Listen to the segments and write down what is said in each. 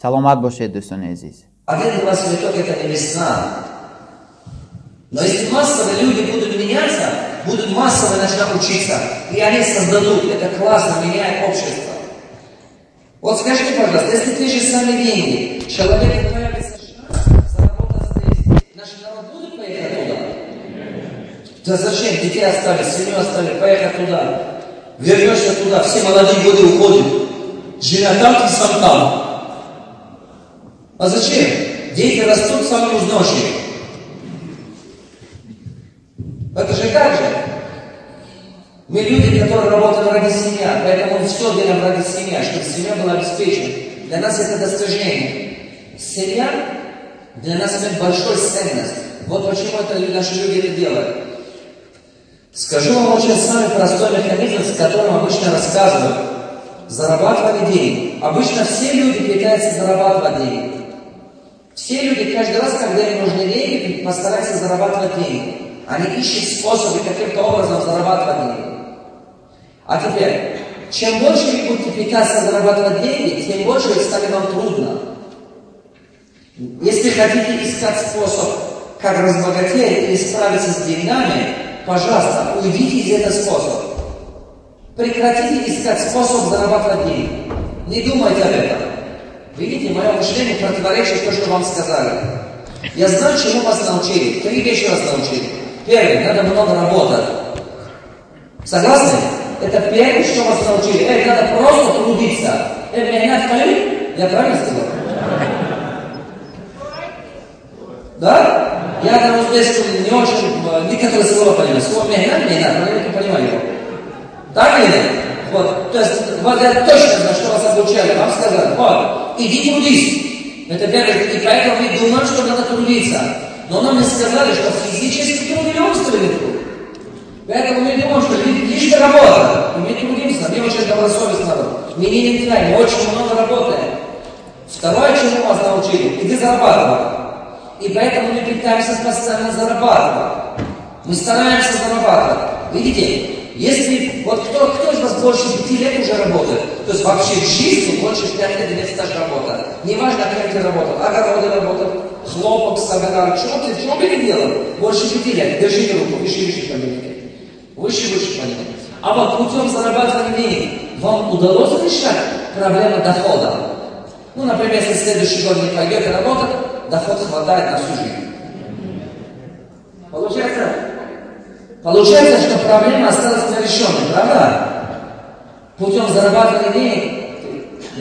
Саломат бошед, дӯстони азиз. Один раз цветок это не весна. Но если массово люди будут меняться, будут массово начинать учиться, и они создадут, это классно, меняет общество. Вот скажите, пожалуйста, если те же самые деньги, человек появится шанс заработать здесь, наш народ будет поехать туда? Да зачем? Детей оставили, семью оставили, поехать туда. Вернешься туда, все молодые годы уходят. Жена там, ты сам там. А зачем? Дети растут сами узнавшие. Это же так же. Мы люди, которые работают ради семьи, поэтому все делаем ради семьи, чтобы семья была обеспечена. Для нас это достижение. Семья для нас имеет большую ценность. Вот почему это наши люди это делают. Скажу вам очень самый простой механизм, с которым обычно рассказывают. Зарабатывать деньги. Обычно все люди пытаются зарабатывать деньги. Все люди каждый раз, когда им нужны деньги, постараются зарабатывать деньги. Они ищут способы каким-то образом зарабатывать деньги. А теперь, чем больше вы будете пытаться зарабатывать деньги, тем больше их станет вам трудно. Если хотите искать способ, как разбогатеть или справиться с деньгами, пожалуйста, уйдите из этого способа. Прекратите искать способ зарабатывать деньги. Не думайте об этом. Видите, мое мышление противоречит тому, что вам сказали. Я знаю, чему вас научили. 3 вещи вас научили. Первое, надо много работать. Согласны? Это первое, что вас научили. Надо просто трудиться. Я правильно сказал? Да? Я там здесь не очень, некоторые слова понимаю. Слово мехнат, но я не понимаю его. Так или нет? Вот, то есть, вот я точно знаю, что вас обучали. Вам сказали, вот, иди трудись. Это первое, и поэтому мы думаем, что надо трудиться. Но нам не сказали, что физически труд или умственный труд. Поэтому мы думаем, что лишь работа. И мы трудимся, мы очень добросовестно. Мы не теряем, мы очень много работаем. Второе, чему вас научили, иди зарабатывать. И поэтому мы пытаемся постоянно зарабатывать. Мы стараемся зарабатывать. Видите, если, вот кто из вас больше 5 лет уже работает, то есть вообще в жизни больше 5 лет имеет стаж работы. Неважно, кем ты работал, огороды работал, хлопок, собирал, что бы ни делал, больше 5 лет, держи руку, выше понимаете. Выше понимаете. А вот путем зарабатывания денег вам удалось решать проблему дохода? Ну, например, если следующий год не пойдете работать, доход хватает на всю жизнь. Получается, что проблема осталась нерешенной, правда? Путем зарабатывания денег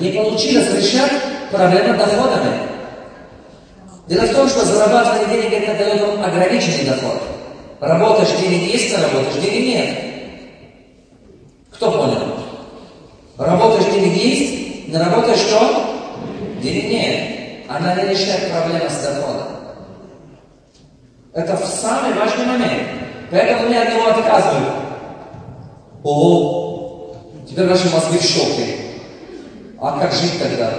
не получилось решать проблему доходами. Дело в том, что зарабатывание денег это дает вам ограниченный доход. Работаешь, денег есть, не работаешь, денег нет. Кто понял? Работаешь, денег есть, не работаешь что? Денег нет. Она не решает проблему с доходом. Это самый важный момент. Поэтому мне от него отказывают. О, теперь наши мозги в шоке. А как жить тогда?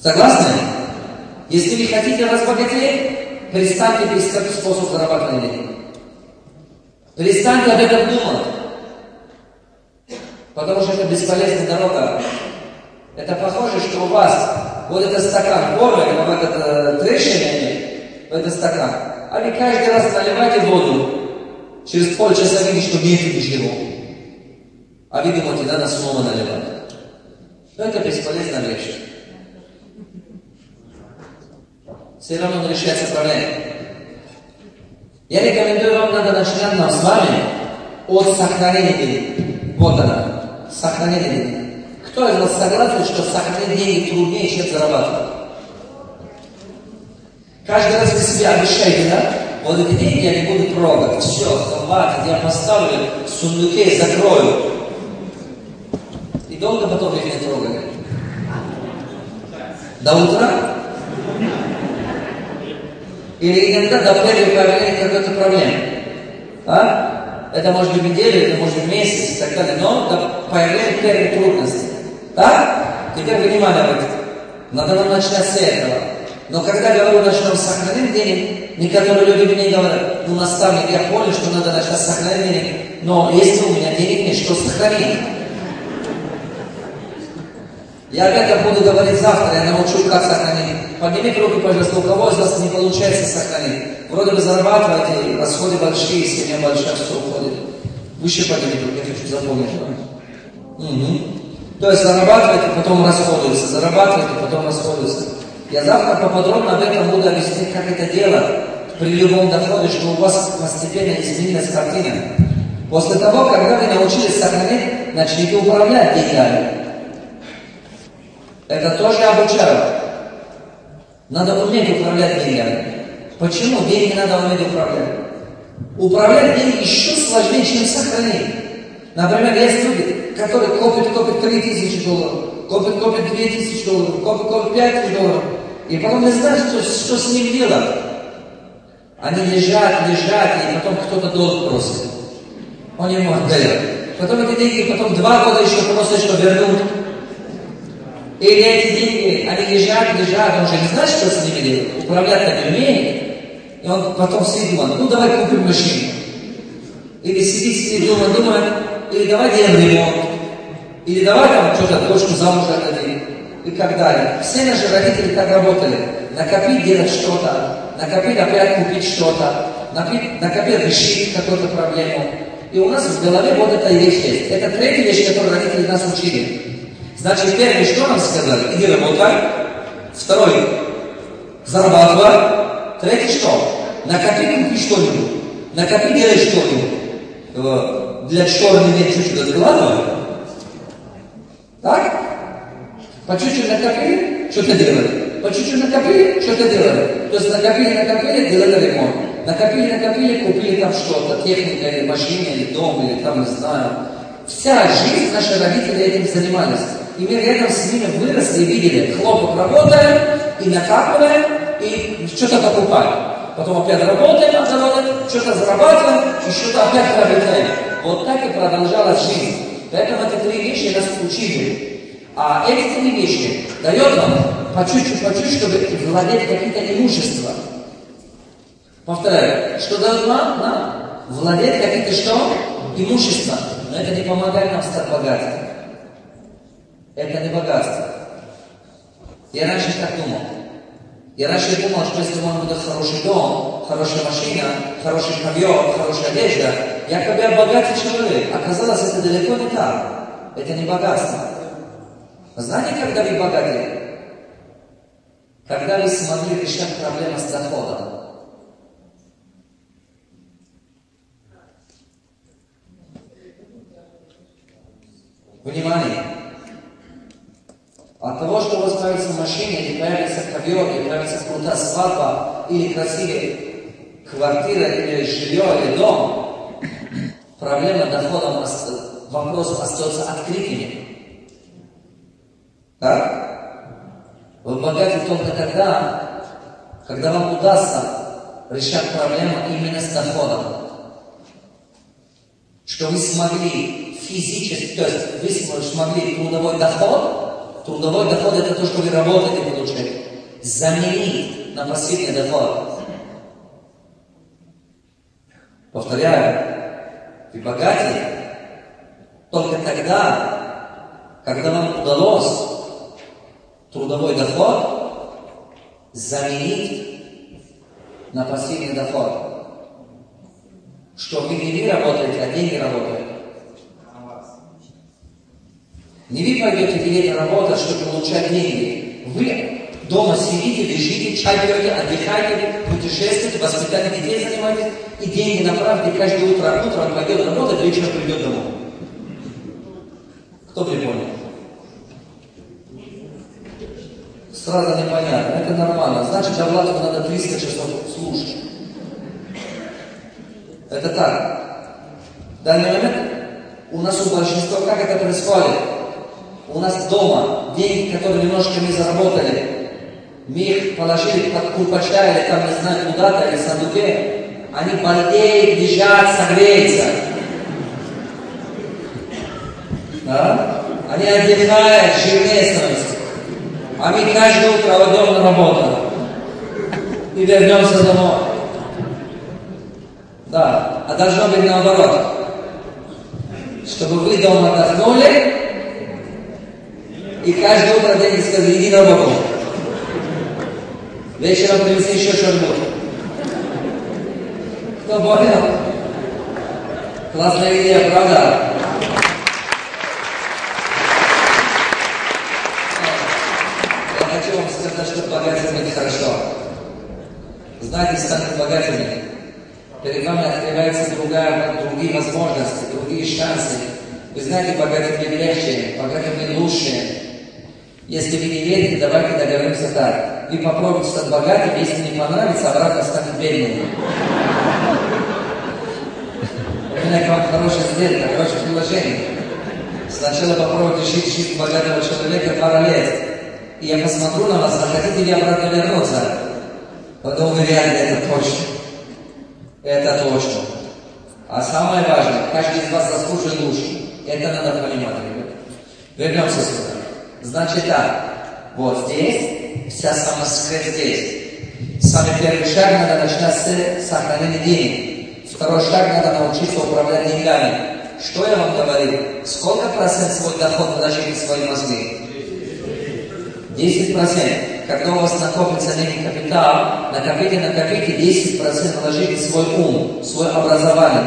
Согласны? Если вы хотите разбогатеть, перестаньте искать способ зарабатывания денег. Перестаньте об этом думать. Потому что это бесполезная дорога. Это похоже, что у вас вот этот стакан порвали, вот этот трещина, в этот стакан. А вы каждый раз наливаете воду, через полчаса видите, что нет ничего. А вы думаете, надо снова наливать. Но это бесполезная вещь. Все равно не решается проблема. Я рекомендую вам, надо начинать нам с вами от сохранения денег. Вот она, сохранение денег. Кто из вас согласен, что сохранить деньги труднее, чем зарабатывать? Каждый раз вы себе обещаете, да? Вот эти деньги я не буду трогать. Все, хватит, я поставлю в сундуке и закрою. И долго потом их не трогали. До утра? Или иногда до первого появления какой-то проблемы? А? Это может быть неделя, это может быть месяц и так далее. Но до появления первой трудности. Так? Теперь внимание об этом. Надо нам начинать с этого. Но когда говорю, начнем сохранить денег, некоторые люди мне говорят, ну, наставник, я понял, что надо начать сохранить денег, но если у меня денег нет, что сохранить? Я об этом буду говорить завтра, я научу, как сохранить. Поднимите руки, пожалуйста, у кого из вас не получается сохранить? Вроде бы зарабатываете, расходы большие, семья большая, все уходит. Выше поднимите руки, я хочу запомнить. Угу. То есть зарабатываете, потом расходуется, зарабатываете, потом расходуется. Я завтра поподробно об этом буду объяснять, как это делать при любом доходе, что у вас постепенно изменилась картина. После того, когда вы научились сохранить, начните управлять деньгами. Это тоже обучаю. Надо уметь управлять деньгами. Почему? Деньги надо уметь управлять. Управлять деньги еще сложнее, чем сохранить. Например, есть люди, которые копят 3000 долларов, копят 2000 долларов, копят 5000 долларов, и потом не знают, что с ним делать. Они лежат, и потом кто-то долг просит. Он ему отдает. Потом эти деньги, потом 2 года еще просят, что вернут. Или эти деньги, они лежат, он уже не знает, что с ними делать. Управлять-то не умеет. И он потом сидит, думает, ну давай купим машину. Или сидит, думает, или давай делаем ремонт. Или давай там что-то, дочку замуж отдадим. И так далее. Все наши родители так работали. Накопить делать что-то, накопить опять купить что-то, накопить решить какую-то проблему. И у нас в голове вот эта вещь есть. Это третья вещь, которую родители нас учили. Значит, первый, что нам сказали? Иди работай. Второй, зарабатывай. Третий, что? Накопи, купи что-нибудь. Накопи, делай что-нибудь. Для черного нет чуть-чуть откладывай. Так? По чуть-чуть накопили, что-то делали. По чуть-чуть накопили, что-то делали. То есть накопили, делали ремонт. Накопили, купили там что-то. Техника, или машина, или дом, или там, не знаю. Вся жизнь наши родители этим занимались. И мы рядом с ними выросли и видели, хлопок работаем, и накапливаем, и что-то покупаем. Потом опять работаем, что-то зарабатываем, и что-то опять приобретаем. Вот так и продолжалась жизнь. Поэтому эти 3 вещи нас учили. А эти 3 вещи дает нам по чуть-чуть, чтобы владеть каким-то имуществом. Повторяю, что дает нам владеть каким-то что? Имуществом. Но это не помогает нам стать богатым. Это не богатство. Я раньше так думал. Я раньше думал, что если у меня будет хороший дом, хорошая машина, хороший ковер, хорошая одежда, якобы я богатый человек. Оказалось, это далеко не так. Это не богатство. Знаете, когда вы богаты? Когда вы смогли решать проблему с доходом. Внимание! От того, что у вас появится машина, или появится ковер, или появится крутая свадьба, или красивая квартира, или жилье, или дом, проблема дохода, вопрос остается открытым. Так? Вы богаты только тогда, когда вам удастся решать проблему именно с доходом. Что вы смогли физически, то есть вы смогли трудовой доход это то, что вы работаете и получаете, заменить на пассивный доход. Повторяю, вы богатые только тогда, когда вам удалось трудовой доход заменить на пассивный доход. Что вы не работаете, а деньги работают. Не вы пойдете где-то работать, чтобы получать деньги. Вы дома сидите, лежите, чай пьете, отдыхаете, путешествуете, воспитанием детей занимаетесь, и деньги направите каждое утро. Утром пойдет работать, вечером придет домой. Кто бы не понял? Сразу непонятно. Это нормально. Значит, зарплату надо 300 часов слушать. Это так. В данный момент у нас у большинства как это происходит? У нас дома деньги, которые немножко мы заработали, мы их положили под курпача или там, не знаю, куда-то, или в сундуке, они болеют, лежат, согреются. Да? Они отдыхают, жирнее становятся. А мы каждое утро уйдем на работу и вернемся домой. Да, а должно быть наоборот. Чтобы вы дома отдохнули, И каждое утро деньги сказали, иди на работу. Вечером принеси еще что-нибудь. Кто понял? Классная идея, правда? Я хочу вам сказать, что богатым это хорошо. Знаете, станьте богатыми. Перед вами открываются другие возможности, другие шансы. Вы знаете, богатым быть легче, богатым быть лучше. Если вы не верите, давайте договоримся так. Вы попробуйте стать богатым, если не понравится, обратно станет бедным. У меня к вам хорошая сделка, хорошее предложение. Сначала попробуйте жить жизнь богатого человека пару лет. И я посмотрю на вас, захотите ли обратно вернуться. Потом вы реально, это точно. Это точно. А самое важное, каждый из вас заслуживает лучше. Это надо понимать, ребята. Вернемся сюда. Значит так, вот здесь, вся сама секрет здесь. Самый первый шаг надо начинать с сохранения денег. Второй шаг надо научиться управлять деньгами. Что я вам говорил? Сколько процентов свой доход вложите в свои мозги? 10%. Когда у вас накопится некий капитал, накопите, 10% вложите в свой ум, в свое образование.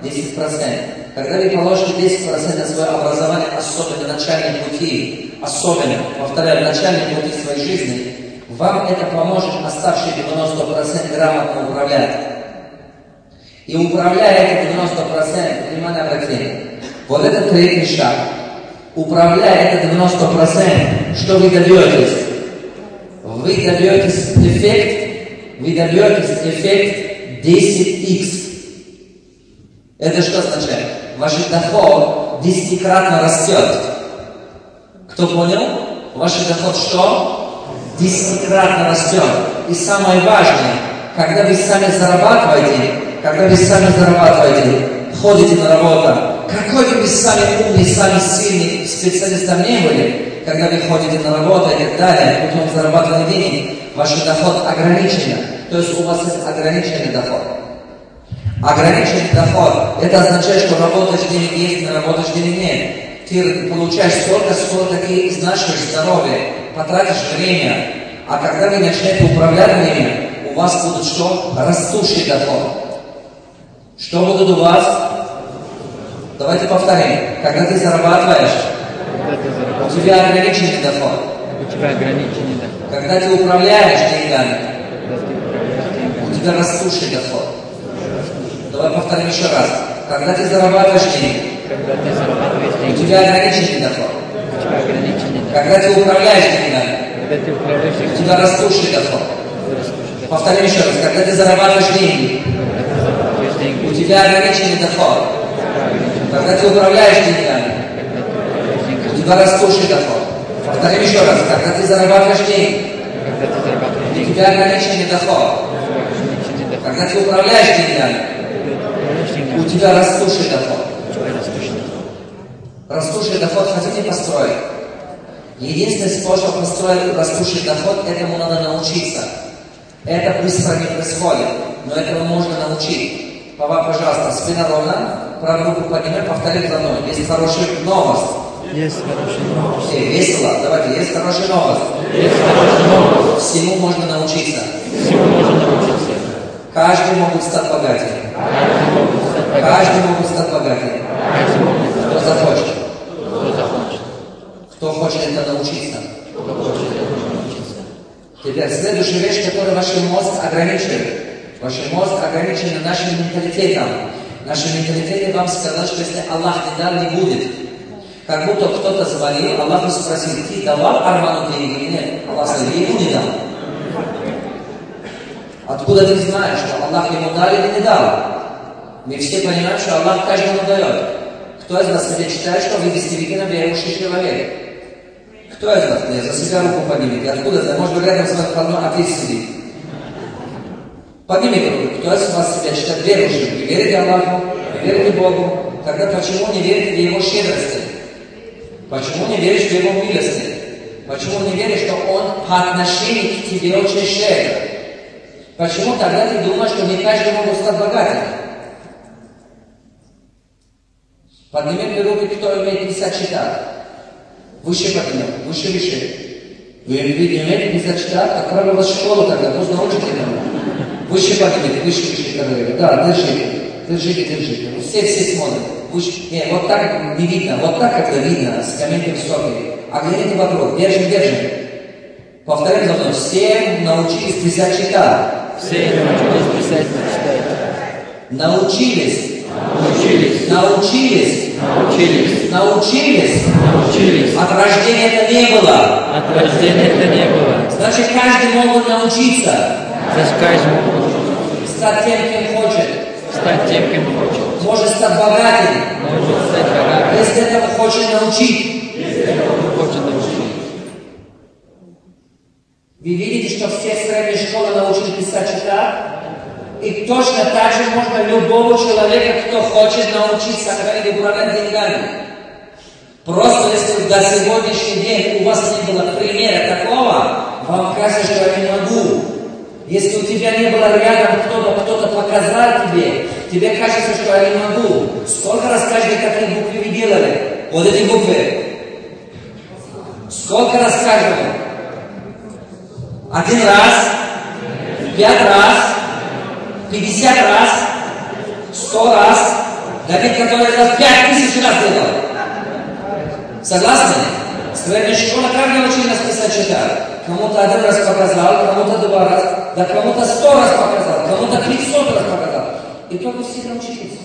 10%. Когда вы положите 10% свое образование, особенно начальные пути, повторяю, начальные пути своей жизни, вам это поможет оставшие 90% грамотно управлять. И управляя эти 90%, внимание обратите, вот это третий шаг. Управляя это 90%, что вы добьетесь? Вы добьетесь эффект 10x. Это что означает? Ваш доход 10-кратно растет. Кто понял? Ваш доход что? 10-кратно растет. И самое важное, когда вы сами зарабатываете, ходите на работу, какой бы вы сами умный, сами сильный специалистом не были, когда вы ходите на работу и так далее, путем зарабатывания денег, ваш доход ограничен. То есть у вас есть ограниченный доход. Ограниченный доход, это означает, что работаешь денег есть, не работаешь денег нет. Ты получаешь столько, сколько ты изнашиваешь здоровье, потратишь время. А когда вы начнете управлять время, у вас будет что? Растущий доход. Что будет у вас? Давайте повторим. Когда ты зарабатываешь, у тебя ограниченный доход. Когда ты управляешь деньгами, у тебя растущий доход. Давай повторим еще раз. Когда ты зарабатываешь деньги, у тебя ограниченный доход. Когда ты управляешь деньгами, у тебя растущий доход. Повторим еще раз. Когда ты зарабатываешь деньги, у тебя ограниченный доход. Когда ты управляешь деньгами, у тебя растущий доход. Повторим еще раз. Когда ты зарабатываешь деньги, у тебя ограниченный доход. Когда ты управляешь деньгами, у тебя растущий доход. Растущий доход хотите построить? Единственный способ построить растущий доход, этому надо научиться. Это быстро не происходит, но этого можно научить. Пожалуйста, спина ровно, правую руку поднимай, повтори за мной. Есть хорошая новость. Есть хорошая новость. Все, весело, давайте, есть хорошая новость. Есть хорошая новость. Всему можно научиться. Всему можно научиться. Каждый может стать богатым. Каждый может стать богатым. Кто захочет? Кто хочет это научиться? Теперь следующая вещь, которую ваш мозг ограничивает. Ваш мозг ограничен нашим менталитетом. Нашим менталитетом вам сказать, что если Аллах не дал, не будет. Как будто кто-то звонил, Аллах спросил, ты давал Арману деньги или нет? Аллах сказал, я ему не дал. Откуда ты знаешь, что Аллах ему дал или не дал? Мы все понимаем, что Аллах каждому дает. Кто из вас себе считает, что вы действительно верующий человек? Кто из вас? За себя руку поднимите. Откуда это? Может быть, рядом с вами одно отец сидит. Поднимите руку. Кто из вас себя считает верующим? Вы верите Аллаху? Вы верите Богу? Тогда почему не верите в Его щедрости? Почему не веришь в Его милости? Почему не веришь, что Он по отношению к тебе очень щедр? Почему тогда ты думаешь, что не каждый может стать богатым? Поднимите руки, кто умеет писать, читать. Выше поднимем, выше. Вы не умеете писать, читать? Отправлю вас в школу тогда, пусть научите нам. Выше поднимите, выше, как говорят. Да, держите. Все смотрят. Выше. Нет, вот так не видно, вот так как-то видно, скамейки высокие. А глядите вокруг, держим. Повторяем за мной. Все научились писать, читать. Все научились писать и читать. Научились. От рождения это не было. Значит, каждый может научиться. Стать тем, кем хочет. Может стать богатым. Если этого хочет научить. Вы видите, что все средние школы научились писать, читать? И точно так же можно любого человека, кто хочет научиться сохранить, управлять деньгами. Просто если до сегодняшний день у вас не было примера такого, вам кажется, что я не могу. Если у тебя не было рядом кто-то показал тебе кажется, что я не могу. Сколько раз каждый какие буквы вы делали? Вот эти буквы. Сколько раз каждому? 1 раз, 5 раз, 50 раз, 100 раз, Давид, который это 5000 раз делал. Согласны? Средняя школа как научили нас писать, читать? Кому-то 1 раз показал, кому-то 2 раза, да кому-то 100 раз показал, кому-то 500 раз показал. И только все научились.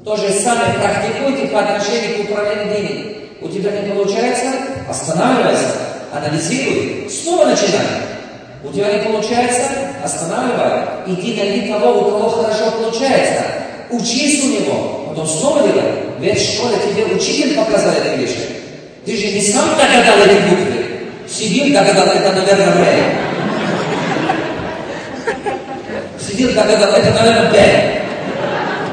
То же самое практикуйте по отношению к управлению денег. У тебя не получается, останавливайся, анализируй, снова начинай. У тебя не получается, останавливай. Иди найди того, у кого хорошо получается. Учись у него, потом снова делай. Ведь в школе тебе учитель показал эти вещи. Ты же не сам догадал эти буквы. Сидел, догадал, это, наверное, Б. Сидел, догадал, это, наверное, Б.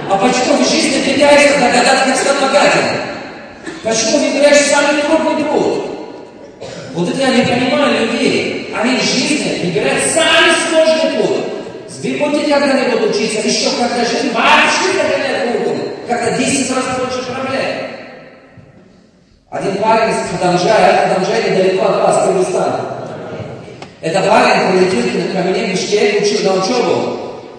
А почему в жизни пытаешься догадать, как стать богатым? Почему выбираешь самый трудный труд? Вот это я не понимаю людей. Они в жизни выбирают самый сложный путь. Вы будете когда-нибудь учиться, еще когда жить, вообще когда будете. Как-то 10 раз больше проблем. Один парень из Кадамжая недалеко от вас, Кыргызстан. Это парень прилетел ко мне в Бишкек на учебу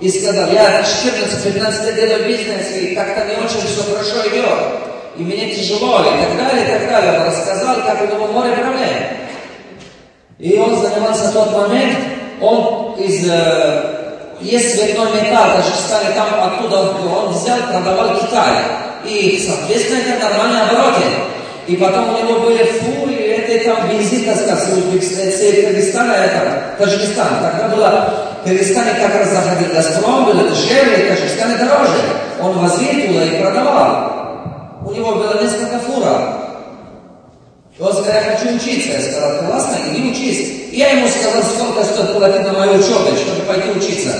и сказал, я 14-15 лет делаю бизнес, и как-то не очень все хорошо идет. И мне тяжело, и так далее. Он рассказал, как у него море проблем. И он занимался в тот момент, есть цветной металл, Таджикистане, там оттуда он взял, продавал Китай. И, соответственно, это нормальные обороты. И потом у него были фуры, это там бензин, так сказать, с Кыргызстана, это Таджикистан. Тогда было в Кыргызстане как раз заходил Газпром, было дешевле, в Таджикистане дороже. Он возил туда и продавал. У него было несколько фуров. И он сказал, я хочу учиться. Я сказал, классно, иди учись. И я ему сказал, сколько стоит платить на мою учебу, чтобы пойти учиться.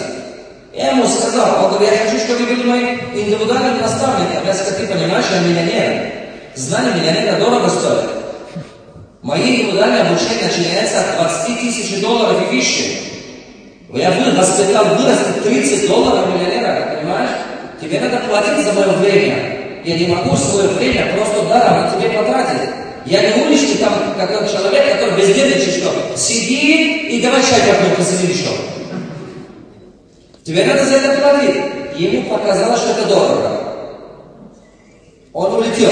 Я ему сказал, он говорит, я хочу, чтобы вы были моим индивидуальным наставником. Я сказал, ты понимаешь, я миллионер. Знания миллионера дорого стоят. Мои индивидуальные обучения начинаются от $20 000 и выше. Я воспитал, вырастет $30 миллионера, понимаешь? Тебе надо платить за мое время. Я не могу свое время просто даром тебе потратить. Я не уличный там какой-то человек, который бездельничает, что сиди и давай чай попьем, посидим что. Тебе надо за это платить. Ему показалось, что это дорого. Он улетел.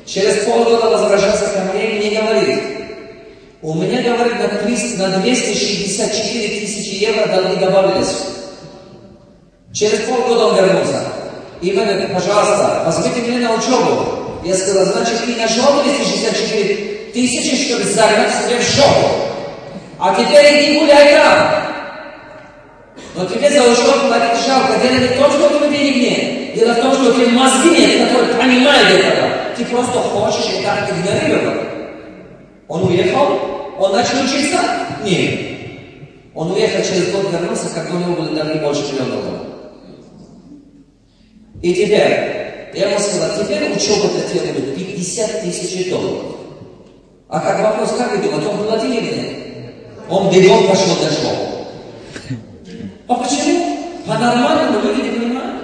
Через полгода возвращался ко мне и мне говорит, у меня, говорит, на 264 тысячи евро долги добавились. Через полгода он вернулся. И говорит, пожалуйста, возьмите меня на учебу. Я сказал, значит, ты нашел 264 тысячи, чтобы загнать себе в шоу. А теперь иди гуляй там. Но тебе за учебу платить жалко. Дело не в том, что у тебя денег нет. Дело в том, что у тебя мозги нет, которые понимают этого. Ты просто хочешь и так игнорировать. Он уехал, он начал учиться? Нет. Он уехал, через год вернулся, когда у него были долги больше $1 000 000. И теперь, я ему сказал, теперь учеба-то тебе будет $50 000. А как вопрос, как вы думаете, он платил или нет? Он бегом пошел до школы. А почему? По-нормальному люди не понимают.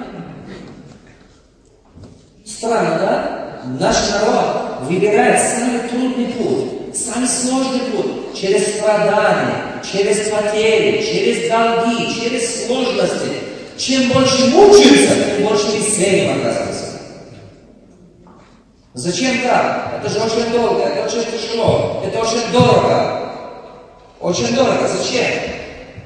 Странно, да? Наш народ выбирает самый трудный путь, самый сложный путь, через страдания, через потери, через долги, через сложности. Чем больше мучаются, тем больше весельем оказывается. Зачем так? Это же очень долго, это очень тяжело, это очень дорого. Очень дорого. Зачем?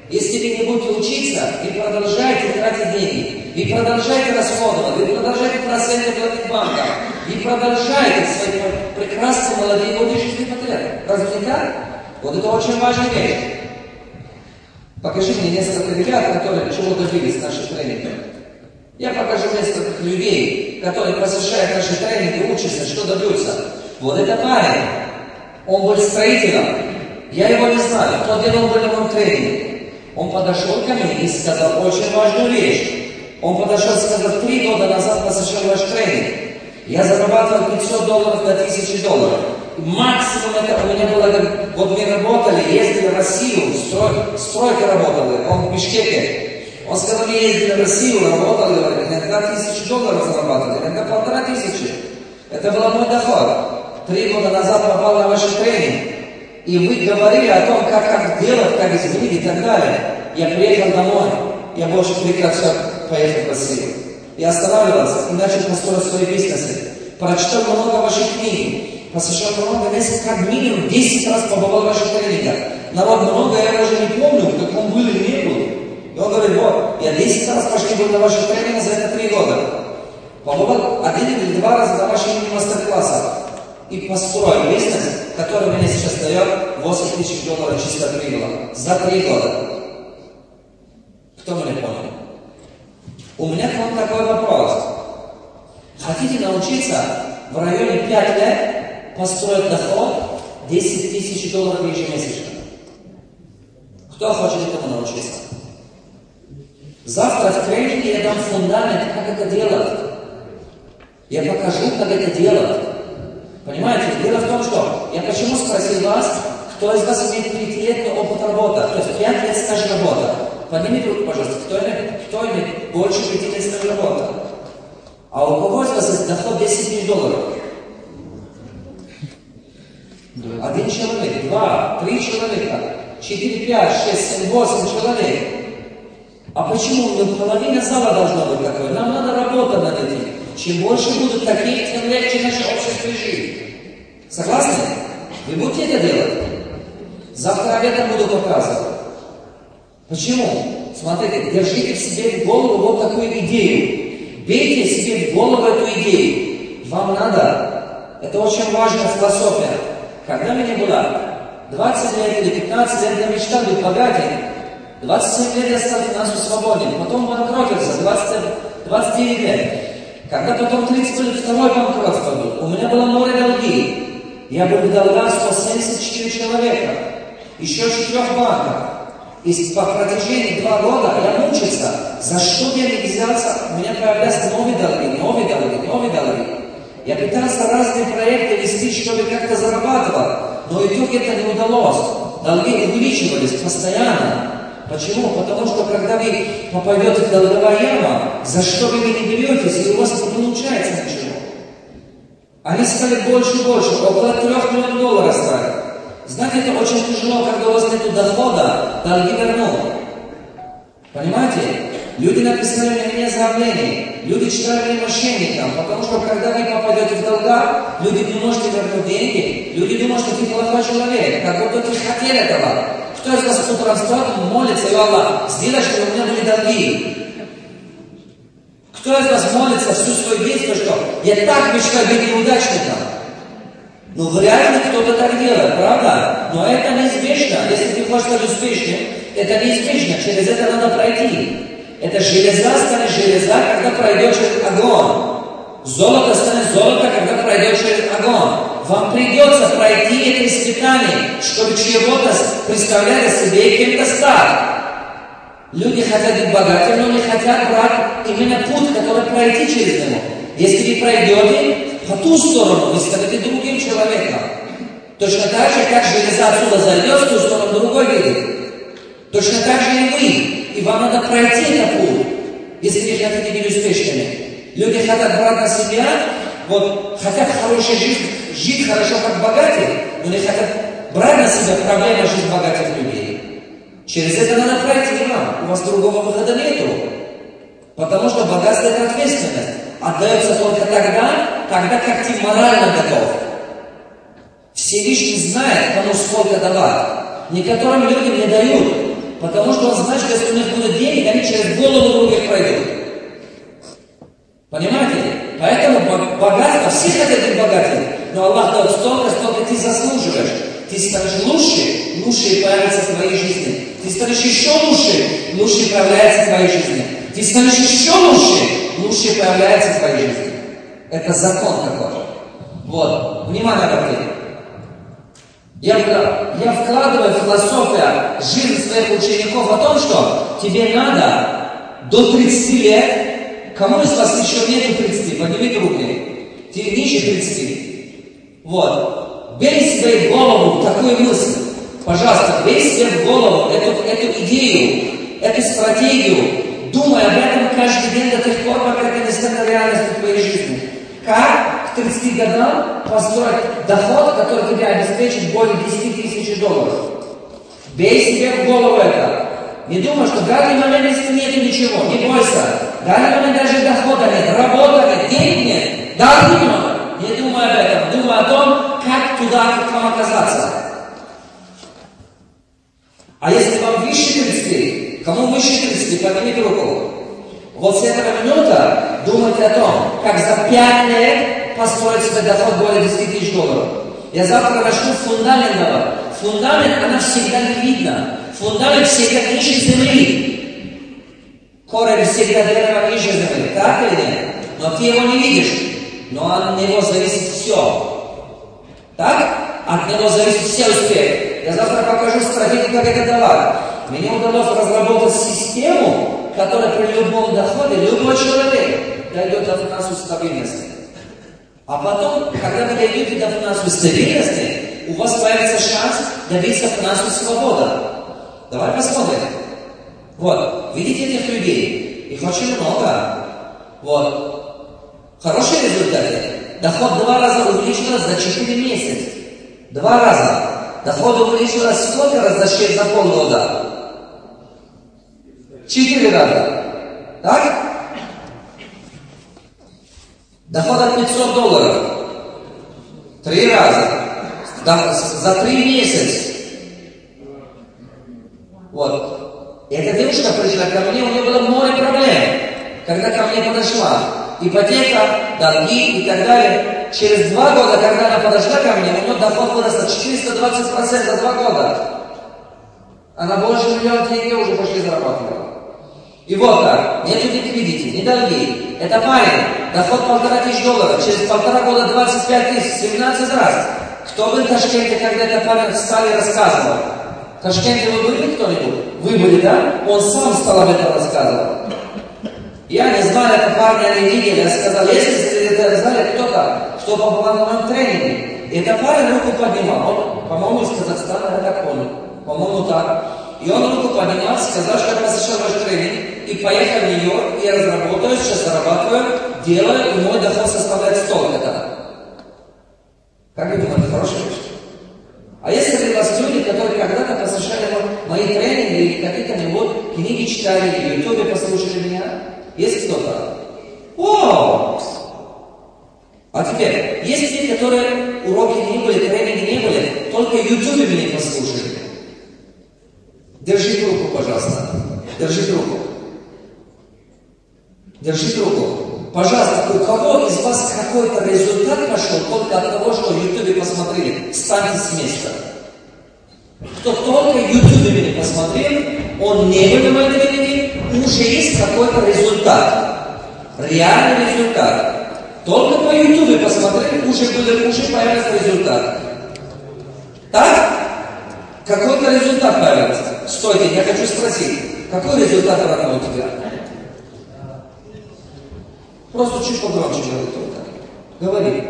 Если вы не будете учиться, вы продолжаете тратить деньги, вы продолжаете расходовать, вы продолжаете проценты платить банкам, вы продолжаете свои прекрасные молодые годы жизни потерять. Разве не так? Вот это очень важная вещь. Покажи мне несколько ребят, которые чего добились наших тренингов. Я покажу несколько людей, которые посещают наши тренинги, учатся, что добьются. Вот это парень. Он был строителем. Я его не знаю. Кто делал в этом тренинге? Он подошел ко мне и сказал очень важную вещь. Он подошел и сказал, 3 года назад посещал ваш тренинг. Я зарабатывал $500 до $1000. Максимум это у меня было, вот мы работали, ездили в Россию, стройка работала, он в Бишкеке. Он сказал, мы ездили в Россию, работали, иногда $1000 зарабатывали, иногда 1500. Это был мой доход. 3 года назад попал на ваш тренинг. И вы говорили о том, как делать, как изменить и так далее. Я приехал домой, я больше прекращал поехать в Россию. Я останавливался и начал построить свои бизнесы. Прочитал много ваших книг, посещал много, как минимум 10 раз побывал в ваших тренингах. Народ много, я уже не помню, как он был или не был. И он говорит, вот, я 10 раз почти был на ваших тренингах за это 3 года. Побывал 1 или 2 раза на ваших мастер-классах. И построил бизнес, который мне сейчас дает $8000 чисто прибыла за 3 года. Кто меня понял? У меня к вам такой вопрос. Хотите научиться в районе 5 лет построить доход $10 000 ежемесячно? Кто хочет этому научиться? Завтра в тренинге я дам фундамент, как это делать. Я покажу, как это делать. Понимаете? Дело в том, что я почему спросил вас, кто из вас имеет 5-летний опыт работы, то есть 5 лет стажа работы. Поднимите руку, пожалуйста, кто имеет больше 5 лет стажа работы? А у кого из вас доход $10 000? 1 человек, 2, 3 человека, 4, 5, 6, 7, 8 человек. А почему? Половина зала должна быть такой. Нам надо работать над этим. Чем больше будут таких, тем легче наше общество жить. Согласны? Вы будете это делать? Завтра обедом буду показывать. Почему? Смотрите, держите в себе в голову вот такую идею. Бейте себе в голову эту идею. Вам надо. Это очень важная философия. Когда мне было 20 лет или 15 лет, я мечтал быть богатым. 27 лет я стал финансово свободен. Потом банкротился. 29 лет. Когда потом 30 лет второй банкротство был, у меня было море долги. Я был в долгах 174 человека. Еще 4 банков. И по протяжении 2 года я мучился. За что я не взялся? У меня появлялись новые долги. Я пытался разные проекты вести, чтобы как-то зарабатывать. Но в итоге это не удалось. Долги увеличивались постоянно. Почему? Потому что когда вы попадете в долговую яму, за что вы не беретесь, и у вас не получается ничего. Они стали больше и больше, около $3 миллионов стали. Знаете, это очень тяжело, когда у вас нет дохода, долги вернут. Понимаете? Люди написали на меня заявление, люди читали мне мошенникам, потому что когда вы попадете в долга, люди не можете вернуть деньги, люди думают, что ты плохой человек, как будто ты хотел этого. Кто из вас утром встает, молится, и Аллах, сделай, чтобы у меня были долги. Кто из вас молится всю свою жизнь, что я так мечтаю быть неудачником? Ну, в реально кто-то так делает, правда? Но это неизбежно. Если ты хочешь стать успешным, это неизбежно. Через это надо пройти. Это железа станет железа, когда пройдет через огонь. Золото станет золото, когда пройдет через огонь. Вам придется пройти это испытание, чтобы чего-то представлять о себе и кем-то стать. Люди хотят быть богатыми, но не хотят брать именно путь, который пройти через него. Если вы пройдете по ту сторону, вы станете другим человеком. Точно так же, как железа отсюда зайдет, в ту сторону другой видит. Точно так же и вы. И вам надо пройти этот путь, если вы хотите быть успешными. Люди хотят брать на себя вот хотят хорошей жизни, жить хорошо как богатые, но не хотят брать на себя проблемы жизни богатых людей. Через это надо пройти вам, у вас другого выхода нету. Потому что богатство — это ответственность. Отдается только тогда, как ты морально готов. Всевышний знает, кому сколько давать. Некоторым людям не дают, потому что он знает, что если у них будут деньги, они через голову других пройдут. Понимаете? Поэтому богатство, все хотят быть богатыми, но Аллах дает столько, сколько ты заслуживаешь. Ты станешь лучше, лучше появится в твоей жизни. Ты станешь еще лучше, лучше появляется в твоей жизни. Ты станешь еще лучше, лучше появляется в твоей жизни. Это закон такой. Вот, внимание, обратите. Я вкладываю в философию жизнь своих учеников о том, что тебе надо до 30 лет. Кому из вас еще нету 30? Поднимите руки. Ты ниже 30. Вот. Бей себе в голову такую мысль. Пожалуйста, бей себе в голову эту идею, эту стратегию. Думай об этом каждый день до тех пор, пока это не станет реальностью в твоей жизни. Как к 30 годам построить доход, который тебя обеспечит более 10 тысяч долларов? Бей себе в голову это. Не думай, что в данный момент, если нет ничего, не бойся. В данный момент даже дохода нет, работы нет, денег нет. Да, не думай об этом. Думай о том, как вам оказаться. А если вам выше 30, кому выше 30, поднимите руку. Вот с этого минута думайте о том, как за 5 лет построить себе доход более 10 тысяч долларов. Я завтра начну фундамент давать. Фундамент, она всегда не видна. Фундамент всегда ниже земли. Корень всегда дерева ниже земли. Так или нет? Но ты его не видишь. Но от него зависит все. Так? От него зависит все успех. Я завтра покажу стратегию, как это давать. Мне удалось разработать систему, которая при любом доходе, любой человек дойдет до финансовой стабильности. А потом, когда вы дойдете до финансовой стабильности, у вас появится шанс добиться финансовой свободы. Давай посмотрим. Вот, видите этих людей? Их очень много. Вот. Хорошие результаты. Доход 2 раза увеличился за 4 месяца. 2 раза. Доход увеличился сколько раз за полгода? 4 раза. Так? Доход от 500 долларов. 3 раза. За 3 месяца. Вот. Эта девушка пришла ко мне, у нее было море проблем. Когда ко мне подошла, ипотека, долги и так далее. Через 2 года, когда она подошла ко мне, у нее доход вырос на 420% за 2 года. Она больше миллиона денег уже почти зарабатывала. И вот так, нету ликвидити, не долги. Это парень, доход 1500 долларов, через 1,5 года 25 тысяч, 17 раз. Кто был в Ташкенте, когда этот парень встал и рассказывал? В Ташкенте вы были кто-нибудь? Вы были, да? Он сам стал об этом рассказывать. Я не знал этого парня, не видел. Я сказал, если это знали кто-то, кто побывал на моем тренинге. И этот парень руку поднимал. Он, по-моему, из Казахстана, я так понял. По-моему, так. И он руку поднимал, сказал, что я посещал ваш тренинг, и поехал в Нью-Йорк, и я разработаю, сейчас зарабатываю, делаю, и мой доход составляет столько-то. Как вы думаете, хорошая вещь? А если среди вас люди, которые когда-то посещали мои тренинги, или какие-то книги читали, или в Ютубе послушали меня, есть кто-то? О! А теперь, есть те, которые уроки не были, тренинги не были, только в Ютубе меня послушали. Держите руку, пожалуйста. Держите руку. Держите руку. Пожалуйста, у кого из вас какой-то результат пошел только от того, что в Ютубе посмотрели? Встаньте с места. Кто только в Ютубе меня посмотрел, он не был в моем тренинге, уже есть какой-то результат. Реальный результат. Только по Ютубе посмотрели, уже появился результат. Так? Какой-то результат появился. Стойте, я хочу спросить, какой результат у тебя? Просто чуть погромче говори только. Говори.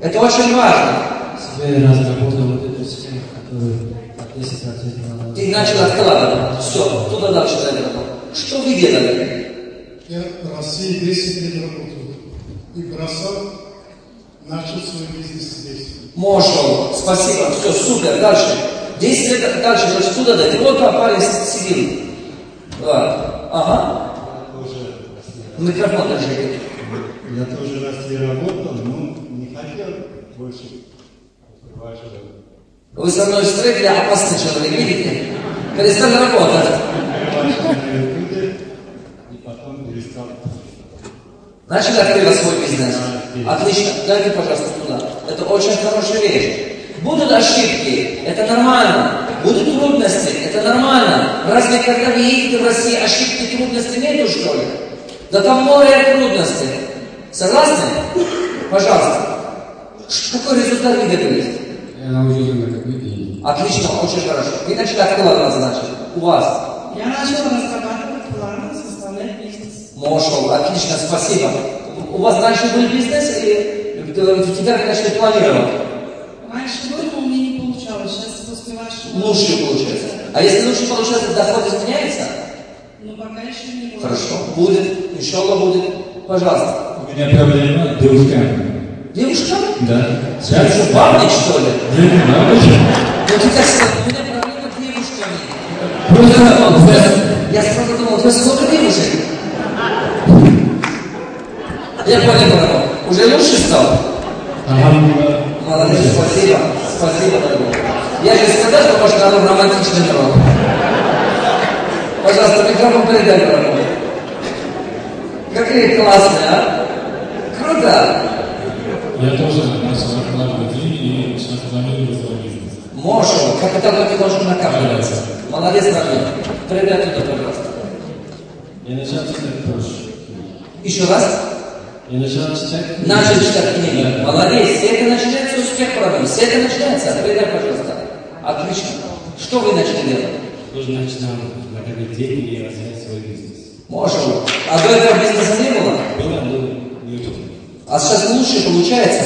Это очень важно. Себе разработал вот эту систему, которую от 10 раз надо... Ты начал откладывать. Все, туда дальше заработал. Что вы делали? Я в России 10 лет работал. И бросал, Начал свой бизнес здесь. Мошел, спасибо, все, супер, дальше. 10 лет дальше, значит, туда дать. Вот там парень сидел. Да. Ага. Микрофон держи. Я тоже раз не работал, но не хотел больше вашего. Вы со мной встретили опасный человек, видите? Перестали работать. И потом перестал. Начали открыть свой бизнес. Отлично. Дайте, пожалуйста, туда. Это очень хорошая вещь. Будут ошибки, это нормально. Будут трудности, это нормально. Разве когда вы едете в Россию, ошибки и трудностей нету, что ли? Да там море трудностей. Согласны? Пожалуйста. Какой результат вы добились? Я научился на какой деньги. Отлично, очень хорошо. Вы начали откладывать, значит, у вас. Я начала разрабатывать планы, составлять бизнес. Мошел, отлично, спасибо. У вас раньше был бизнес или теперь вы начали планировать? Раньше было, но у меня не получалось. Сейчас после вашего... Лучше получается. А если лучше получается, доход изменяется? Но пока еще не было. Хорошо, будет, иншаллах будет. Пожалуйста. У меня проблема с девушками. Девушка? Да. Ты что, бабник, что ли? Не надо. Ну ты как сказал, у меня проблема с девушками. Я сразу думал, у тебя сколько девушек? Я понял, уже лучше стал? Ага. Молодец, спасибо. Спасибо, дорогой. Я же сказал, что ваш народ романтичный народ. Пожалуйста, микрофон передай, дорогой. Какие классные, а? Круто. Я тоже начал откладывать деньги и сейчас планирую свой бизнес. Мошу, капитал ты должен накапливаться. Молодец, дорогой. Передай туда, пожалуйста. Я начал читать проще. Еще раз. Я начал читать. Начал читать книги. Молодец. Все это начинается успех проблем. Все это начинается. Передай, пожалуйста. Отлично. Что вы начали делать? Тоже начинал накопить деньги и развивать свой бизнес. Мошу. А до этого бизнеса не было? Было YouTube. А сейчас лучше получается?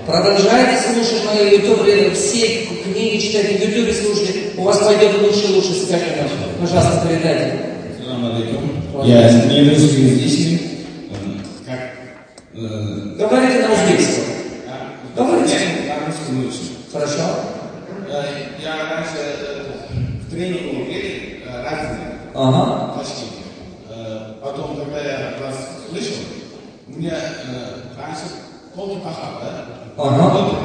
Продолжайте слушать мои YouTube, все книги читайте, в YouTube слушайте. У вас пойдет лучше и лучше с каждым днем. Пожалуйста, передайте. Салам алейкум. Я не русский язычник. Говорите на узбекском. Говорите. На русском лучше. Хорошо. Я раньше в тренинге были разные. Ага. Почти. Потом, когда я вас слышал, у меня раньше полный пахал, да? Ага.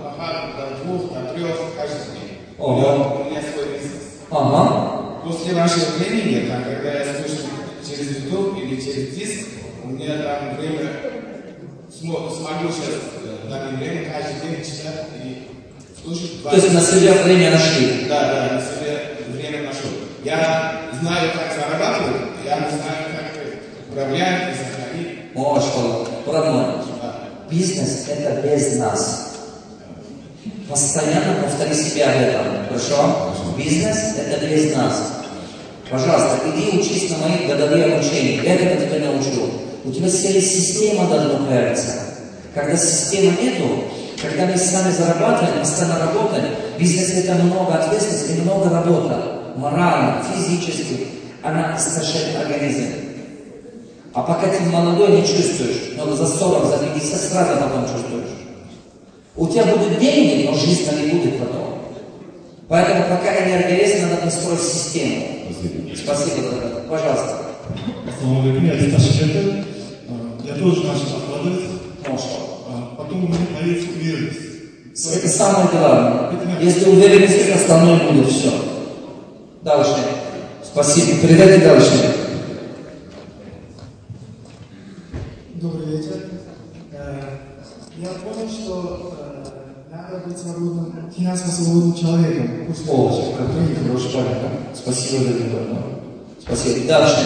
Пахал до 2, до 3 каждый день. Ага. У меня свой бизнес. Ага. После вашего тренинга, когда я слушал через YouTube или через диск, у меня там время, смогу сейчас в данное время каждый день читать и слушать. То есть на себя время нашли? Да, на себе время нашел. Я знаю, как зарабатывать, я не знаю, как управлять и сохранить. Может, родной. Бизнес – это без нас. Постоянно повтори себе об этом. Хорошо? Бизнес – это без нас. Пожалуйста, иди учись на моих годовых обучениях. Я тебя научу. У тебя есть система должна появиться. Когда системы нету, когда мы сами зарабатываем, постоянно работаем, бизнес это много ответственности и много работы. Морально, физически. Она истощает организм. А пока ты молодой не чувствуешь, но за 40, за 50 сразу потом чувствуешь. У тебя будут деньги, но жизни не будет потом. Поэтому пока энергия есть, надо настроить систему. Спасибо, дорогой. Пожалуйста. Я из Ташкента. Я тоже начал откладывать. Может. Потом у меня появится уверенность. Это самое главное. Если уверенность, остальное будет все. Дальше. Спасибо. Передайте дальше. Добрый вечер. Я понял, что надо быть свободным, финансово свободным человеком. О, какой хороший парень. Спасибо, дорогой. Спасибо. Дальше.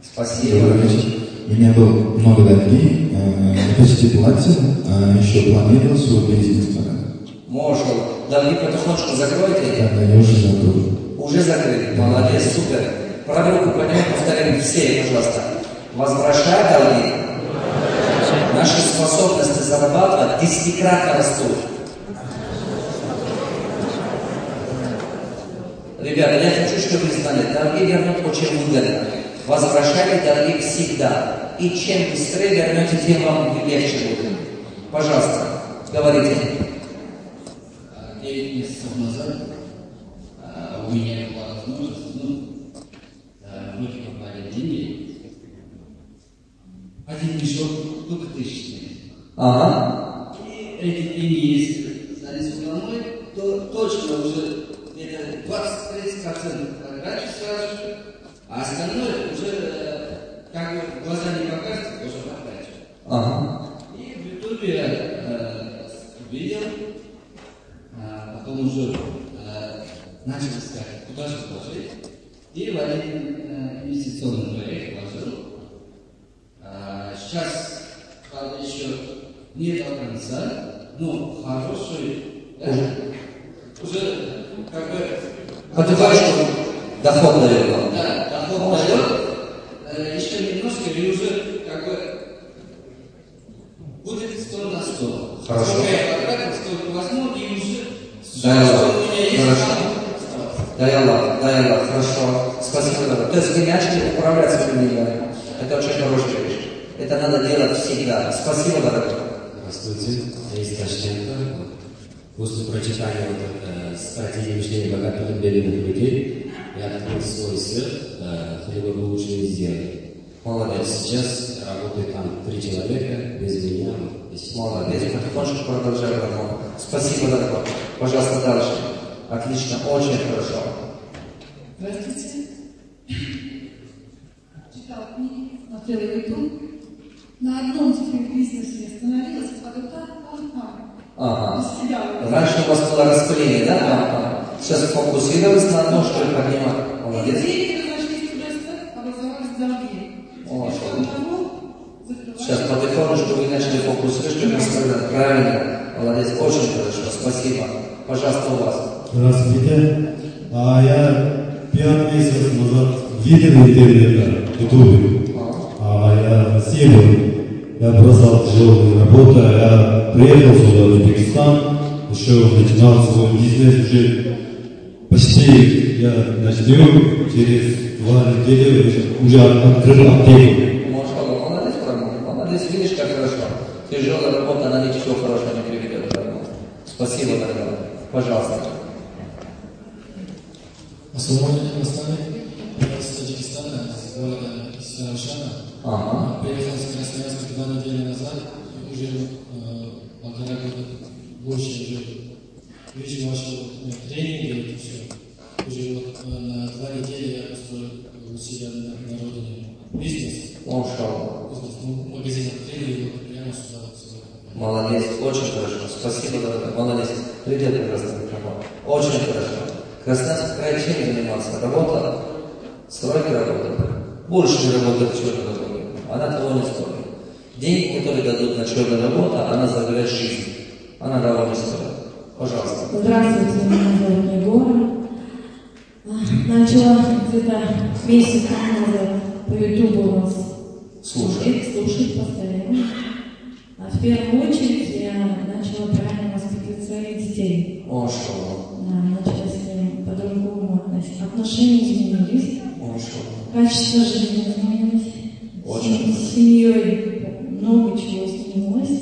Спасибо. Добрый вечер. У меня было много денег, почти платил, еще планировал свой бизнес. Может. Долги потихонечку закройте? Да, я уже закрыл. Уже закрыли. Молодец, супер. Правую руку поднимем, повторяем все, пожалуйста. Возвращай долги. Наши способности зарабатывать 10-кратно растут. Ребята, я хочу, чтобы вы знали, долги вернут очень выгодно. Возвращайте долги всегда. и чем быстрее вернете, тем вам легче будет. Пожалуйста, говорите. 9 месяцев назад у меня была возможность, в руки попали деньги. Один мешок, только 1000. Ага. И эти деньги, если станет угловой, то точно уже где-то 20-30% потрачу сразу же, а остальное уже как бы в глаза не покажется, тоже потрачу. Ага. И в ютубе я видел, потом уже начал искать, куда же вложить, и в один инвестиционный проект вложил. Сейчас, правда, еще не до конца, но хороший, уже как бы... Потихоньку что доход дает вам. Да, доход дает, еще немножко, и уже как бы будет 100 на 100. Хорошо. Сколько я потратил, столько возьму, и уже Дай что Аллах. у меня есть, Хорошо. там Дай Аллах, хорошо. Спасибо. То есть вы начали управлять своими деньгами. Это очень хорошая вещь. Это надо делать всегда. Спасибо, дорогой. Здравствуйте, я из Ташкента. После прочитания стратегии мышления богатых бедных людей я открыл свой сердце, хлебобулочные изделия. Молодец. Сейчас работает там 3 человека, без меня. Молодец. Потихонечку продолжай работу. Спасибо, дорогой. Пожалуйста, дальше. Отлично, очень хорошо. Здравствуйте. Читала книги, смотрела YouTube. На одном теперь бизнесе остановилась, а вот так, Ага. Раньше у вас было распыление, да? Ага. Сейчас фокусировалась на одном, что ли, поднимать. Молодец. Деньги разошлись туда-сюда, образовались долги. Сейчас потихонечку вы начали фокусировать, что вы правильно. Молодец, очень хорошо. Спасибо. Пожалуйста, у вас. Здравствуйте. Я 5 месяцев назад видел интернет в Ютубе. Я в России был. Я бросал тяжелую работу. Я приехал сюда, в Узбекистан. Еще начинал свой бизнес. Уже почти я начну. Через 2 недели уже открыл аптеку. Молодец, молодец, видишь, как хорошо. Тяжелая работа, она ничего хорошего не приведет. Спасибо, дорогой. Пожалуйста. Ассаламу алейкум, я из Таджикистана, из города Исфарашана. Приехал с Красноярска 2 недели назад, и уже 1,5 года больше уже вижу ваши тренинги и все. Уже на 2 недели я построил у себя на родине бизнес. Магазин открыли, и прямо сюда. Молодец, очень хорошо. Спасибо, дорогой. Молодец. Привет, прекрасный микрофон. Очень хорошо. Красноярский край чем занимался? Работа, стройка работа. Больше не работает черная работа. Она того не стоит. Деньги, которые дадут на черную работу, она забирает жизнь. Она того не стоит. Пожалуйста. Здравствуйте, меня зовут Егора. Начала где-то месяц назад по Ютубу вас слушать постоянно. А в первую очередь я начала правильно воспитывать своих детей. Начала с ним по-другому относиться. Отношения изменились. Качество жизни изменилось. С семьей много чего изменилось.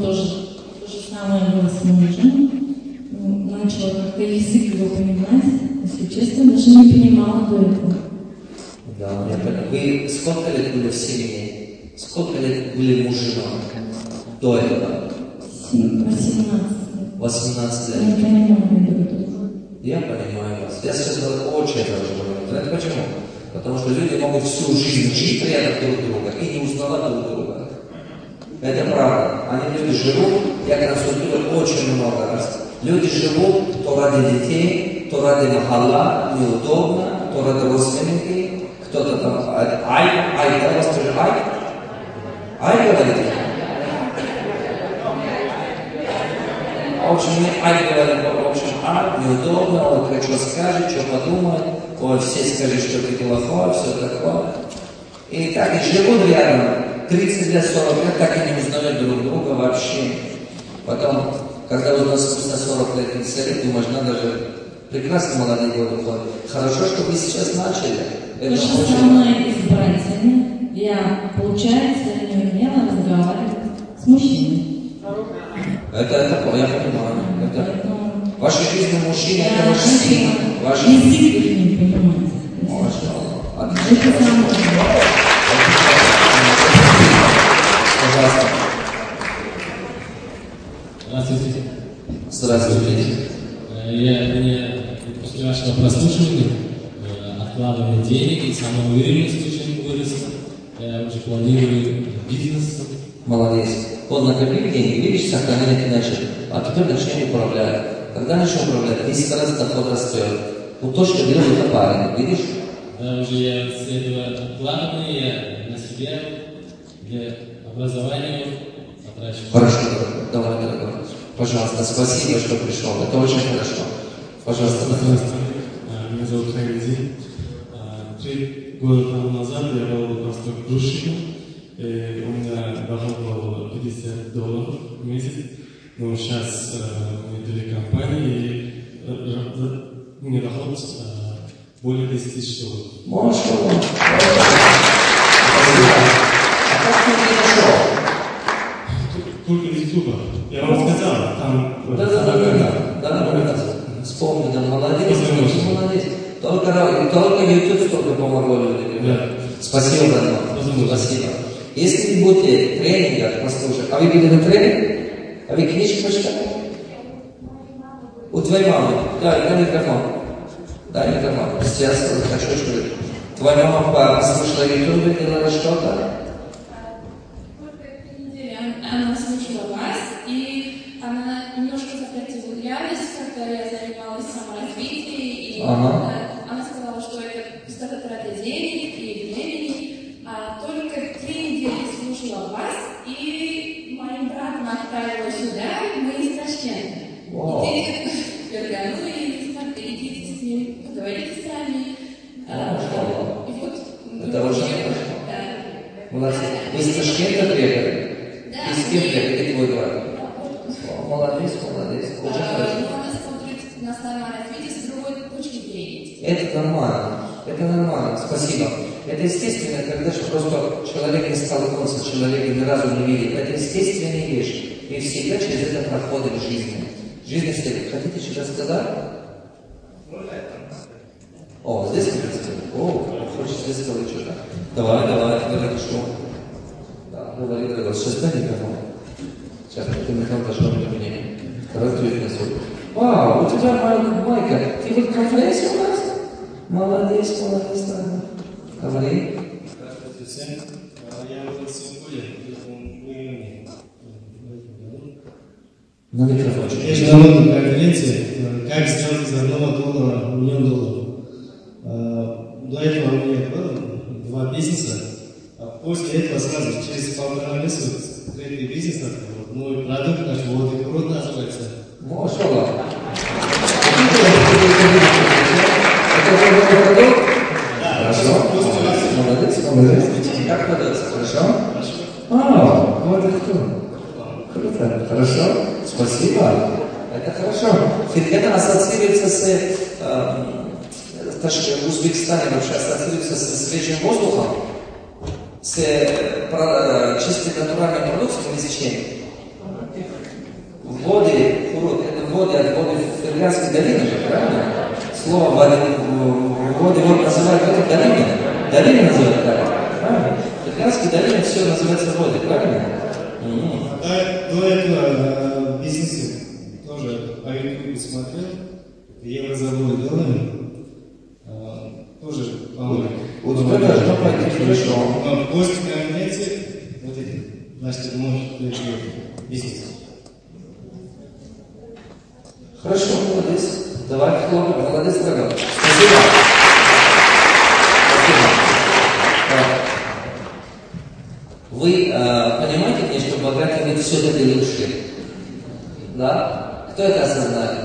То же самое было с мужем. Начала как-то язык его понимать. Если честно, даже не понимала до этого. Да, я понимаю. Вы сколько лет были в семье? Сколько лет были мужем до этого? 18. 18 лет. Я не понимаю. Я понимаю вас. Я сейчас очень хорошо понимаю. Знаете почему? Потому что люди могут всю жизнь жить рядом друг друга и не узнавать друг друга. Это правда. Они люди живут, я консультирую очень много раз. Люди живут то ради детей, то ради махалла, неудобно, то ради родственники, кто-то там, да, у вас тоже ай говорите? В общем, мне говорят, в общем, неудобно, он что скажет, что подумает, ой, все скажут, что ты плохой, все такое. И так и живут рядом, 30 лет, 40 лет, так и не узнают друг друга вообще. Потом, когда у нас спустя 40 лет, 30 лет, думаешь, надо же, прекрасно молодые годы ходят. Хорошо, что вы сейчас начали. То же самое и с братьями. я, получается, не умела разговаривать с мужчиной. Это я понимаю. Это... Ваша жизнь мужчина, это ваш сын. Ваш язык их не понимаете. Отлично. Пожалуйста. Здравствуйте. Здравствуйте. После вашего прослушивания откладывание денег и самоуверенность очень выросла. Я уже планирую бизнес. Молодец. Вот накопили деньги, видишь, сохранять начал. А теперь начнем управлять. Когда начнем управлять, 10 раз доход растет. Вот то, что берем, это парень, видишь? Да, уже я с этого откладывания на себя для образования потрачу. Хорошо, давай, дорогой. Пожалуйста, спасибо, что пришел. Это очень хорошо. Пожалуйста. Меня зовут Хайридин. 3 года тому назад я был просто грузчиком. И у меня доход был $50 в месяц. Но сейчас мы дали компании, и мне доход более $10 000. Машаллах. А как ты не нашел? Только из Ютуба. Я вам сказал, там... Да. Вспомни, да, молодец. Только YouTube столько помогло людям. Да. Спасибо, Бранно. Спасибо. Если вы будете в тренингах, послушать, а вы были на тренинг? А вы книжки почитали? У твоей мамы. Дай микрофон. Дай микрофон. Сейчас хочу, чтобы твоя мама послушала YouTube и делала что-то. Она слушала вас, и она немножко сопротивлялась, когда я занималась саморазвитием, и она сказала, что это пустая трата денег и времени, а только 3 недели слушала вас, и моим братом отправила сюда, мы из Ташкента. И ты верганули, идите с ним, поговорите сами. И вот... Это очень хорошо. Молодцы. Вы из Ташкента приехали? Из кем ты твой брат? Молодец. Очень хорошо. Она смотрит на саморазвитие с другой точки зрения. Это нормально. Спасибо. Это естественно, когда просто человек не столкнулся, человек ни разу не видит. Это естественная вещь. И всегда через это проходит в жизни. Жизнь стоит. Хотите что-то сказать? О, здесь хотите? О, хочешь здесь сказать что-то? Давай, говори, что? Да, говори, дорогой. Сейчас дай микрофон. Сейчас, ты микрофон должен быть мне. Раздует на суд. Вау, у тебя майка. Ты вот конференция у нас? Молодец, дорогой. Говори. Здравствуйте всем. Я был в Сеуле, на микрофон. Международной конференции «Как сделать из $1 $1 000 000». До этого у меня было 2 бизнеса. А после этого сразу через 1,5 месяца 3 бизнеса. Мой продукт наш водный пруд называется. Машаллах. Это твой продукт? Хорошо. Молодец. Как продается? Хорошо? Вот это кто? Круто. Хорошо. Спасибо. Это хорошо. Это ассоциируется с в Узбекистане вообще ассоциируется с свежим воздухом, с чистой натуральной продукцией изучения. Воды, это воды от воды Ферганской долины же, правильно? Слово воды называют это долина. Долина называют так, правильно? Ферганской долине все называется воды, правильно? До этого в бизнесе тоже по YouTube смотрел, евро-забой доллары, тоже помогли. У тебя должно пойти хорошо. После конференции, вот эти, значит, может быть бизнес. Хорошо, молодец. Давай хлопаем. Молодец, дорогой. Спасибо. Вы понимаете мне, что богатые вы все-таки лучше? Да? Кто это осознает?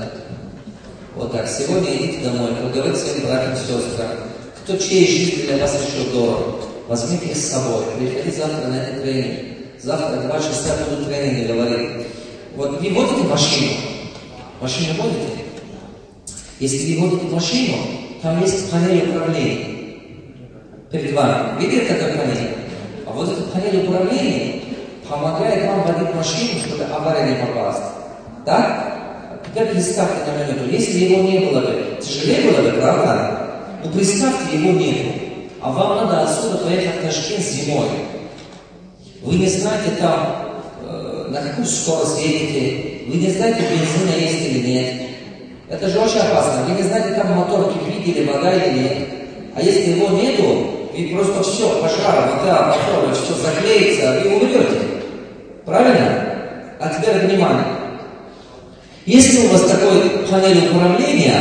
Вот так. Сегодня идите домой, поговорите с своим братьям, сестрам. Кто чьей жизни для вас еще дорог? Возьмите их с собой. Приходите завтра на этот тренинг. Завтра 2 часа будут тренинги говорить. Вот вы водите машину? Машину водите? Если вы водите машину, там есть панель управления перед вами. Видите, какая панель? А вот эта панель управления помогает вам водить машину, чтобы авария не попасть. Так? Теперь представьте на минуту, если его не было бы, тяжелее было бы, правда? Ну представьте, его нету. А вам надо отсюда поехать в Ташкент зимой. Вы не знаете там, на какую скорость едете, вы не знаете, бензина есть или нет. Это же очень опасно. Вы не знаете, там мотор кипит или вода или нет. А если его нету, вы просто все, пожар, вода, мотор, все заклеится, вы умрете. Правильно? А теперь внимание. Если у вас такой панель управления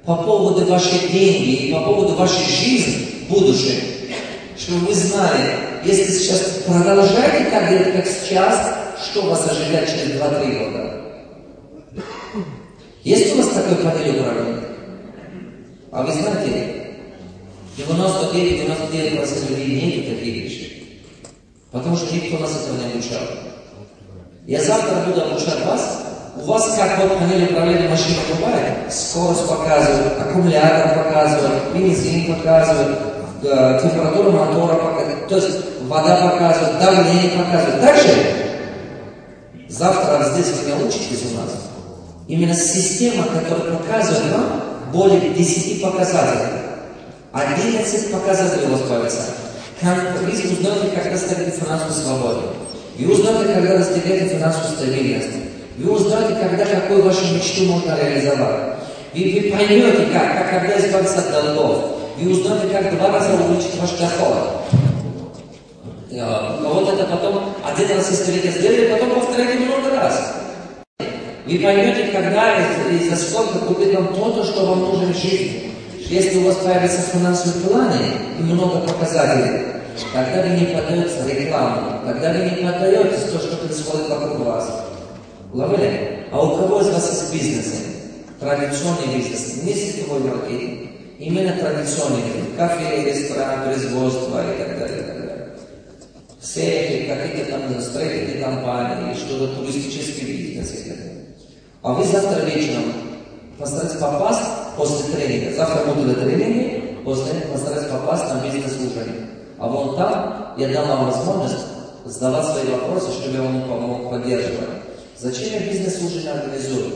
по поводу вашей деньги и по поводу вашей жизни в будущем, чтобы вы знали, если сейчас продолжаете так делать, как сейчас, что вас ожидает через 2-3 года? Есть у вас такой панель управления? А вы знаете, 99% людей нет таких вещей. Потому что никто нас этого не обучал. Я завтра буду обучать вас. У вас как вот панель управления машиной бывает, скорость показывает, аккумулятор показывает, бензин показывает, температуру мотора показывает, то есть вода показывает, давление показывает. Также завтра здесь вы научитесь у нас. Именно система, которая показывает вам более 10 показателей. 11 показателей у вас появится. Вы узнаете, когда станете финансово свободны. Вы узнаете, когда достигаете финансовой стабильности. Вы узнаете, какую вашу мечту можно реализовать. Вы поймете, когда избавиться от долгов. Вы узнаете, как 2 раза увеличить ваш доход. Вот это потом 1 раз сделали, потом повторяйте много раз. Вы поймете, когда и за сколько купить вам то, что вам нужно в жизни. Если у вас появятся финансовые планы и много показателей, тогда вы не поддаетесь рекламу, тогда вы не поддаетесь то, что происходит вокруг вас. Ловили? А у кого из вас есть бизнесы? Традиционный бизнес, не сетевой маркетинг. Именно традиционный бизнес. Кафе, ресторан, производство и так далее. И так далее. Цехи, какие-то там строительные компании, что-то туристический бизнес. А вы завтра вечером постарайтесь попасть после тренинга. Завтра будут тренинги, после этого постарайтесь попасть на бизнес-ужин. А вон там я дам вам возможность задавать свои вопросы, чтобы я вам помог поддерживать. Зачем я бизнес-ужин организую?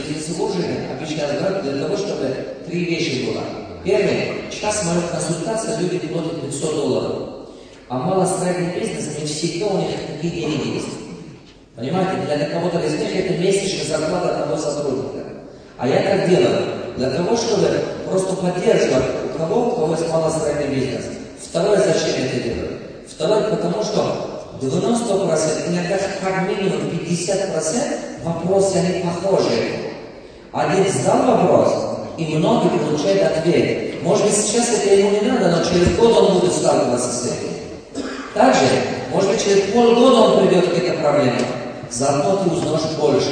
Бизнес-ужин обычно организуют для того, чтобы 3 вещи было. Первый, час моей консультации люди платят $500. А малостроительный бизнес, не всегда у них такие деньги есть. Понимаете, для кого-то из них это месячная зарплата одного сотрудника. А я так делаю, для того, чтобы просто поддерживать у кого есть малостроительный бизнес. Второе, зачем я это делаю? Второе, потому что 90%, иногда как минимум 50% вопросы, они похожие. Один задал вопрос, и многие получают ответ. Может быть, сейчас это ему не надо, но через год он будет сталкиваться с этим. Также, может быть, через полгода он придет к этой проблеме. Заодно ты узнаешь больше.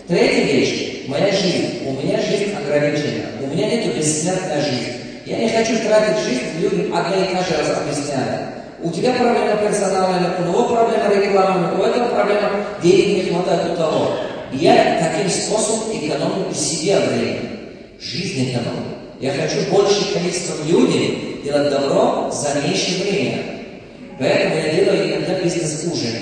Третья вещь. Моя жизнь. У меня жизнь ограничена. У меня нет бессмертной жизни. Я не хочу тратить жизнь людям одна и та же раз объясняя. У тебя проблема персональная, у него проблема рекламы, у этого проблема денег не хватает у того. Я таким способом экономлю себе время. Жизнь экономлю. Я хочу большее количество людей делать добро за меньшее время. Поэтому я делаю иногда бизнес-ужин.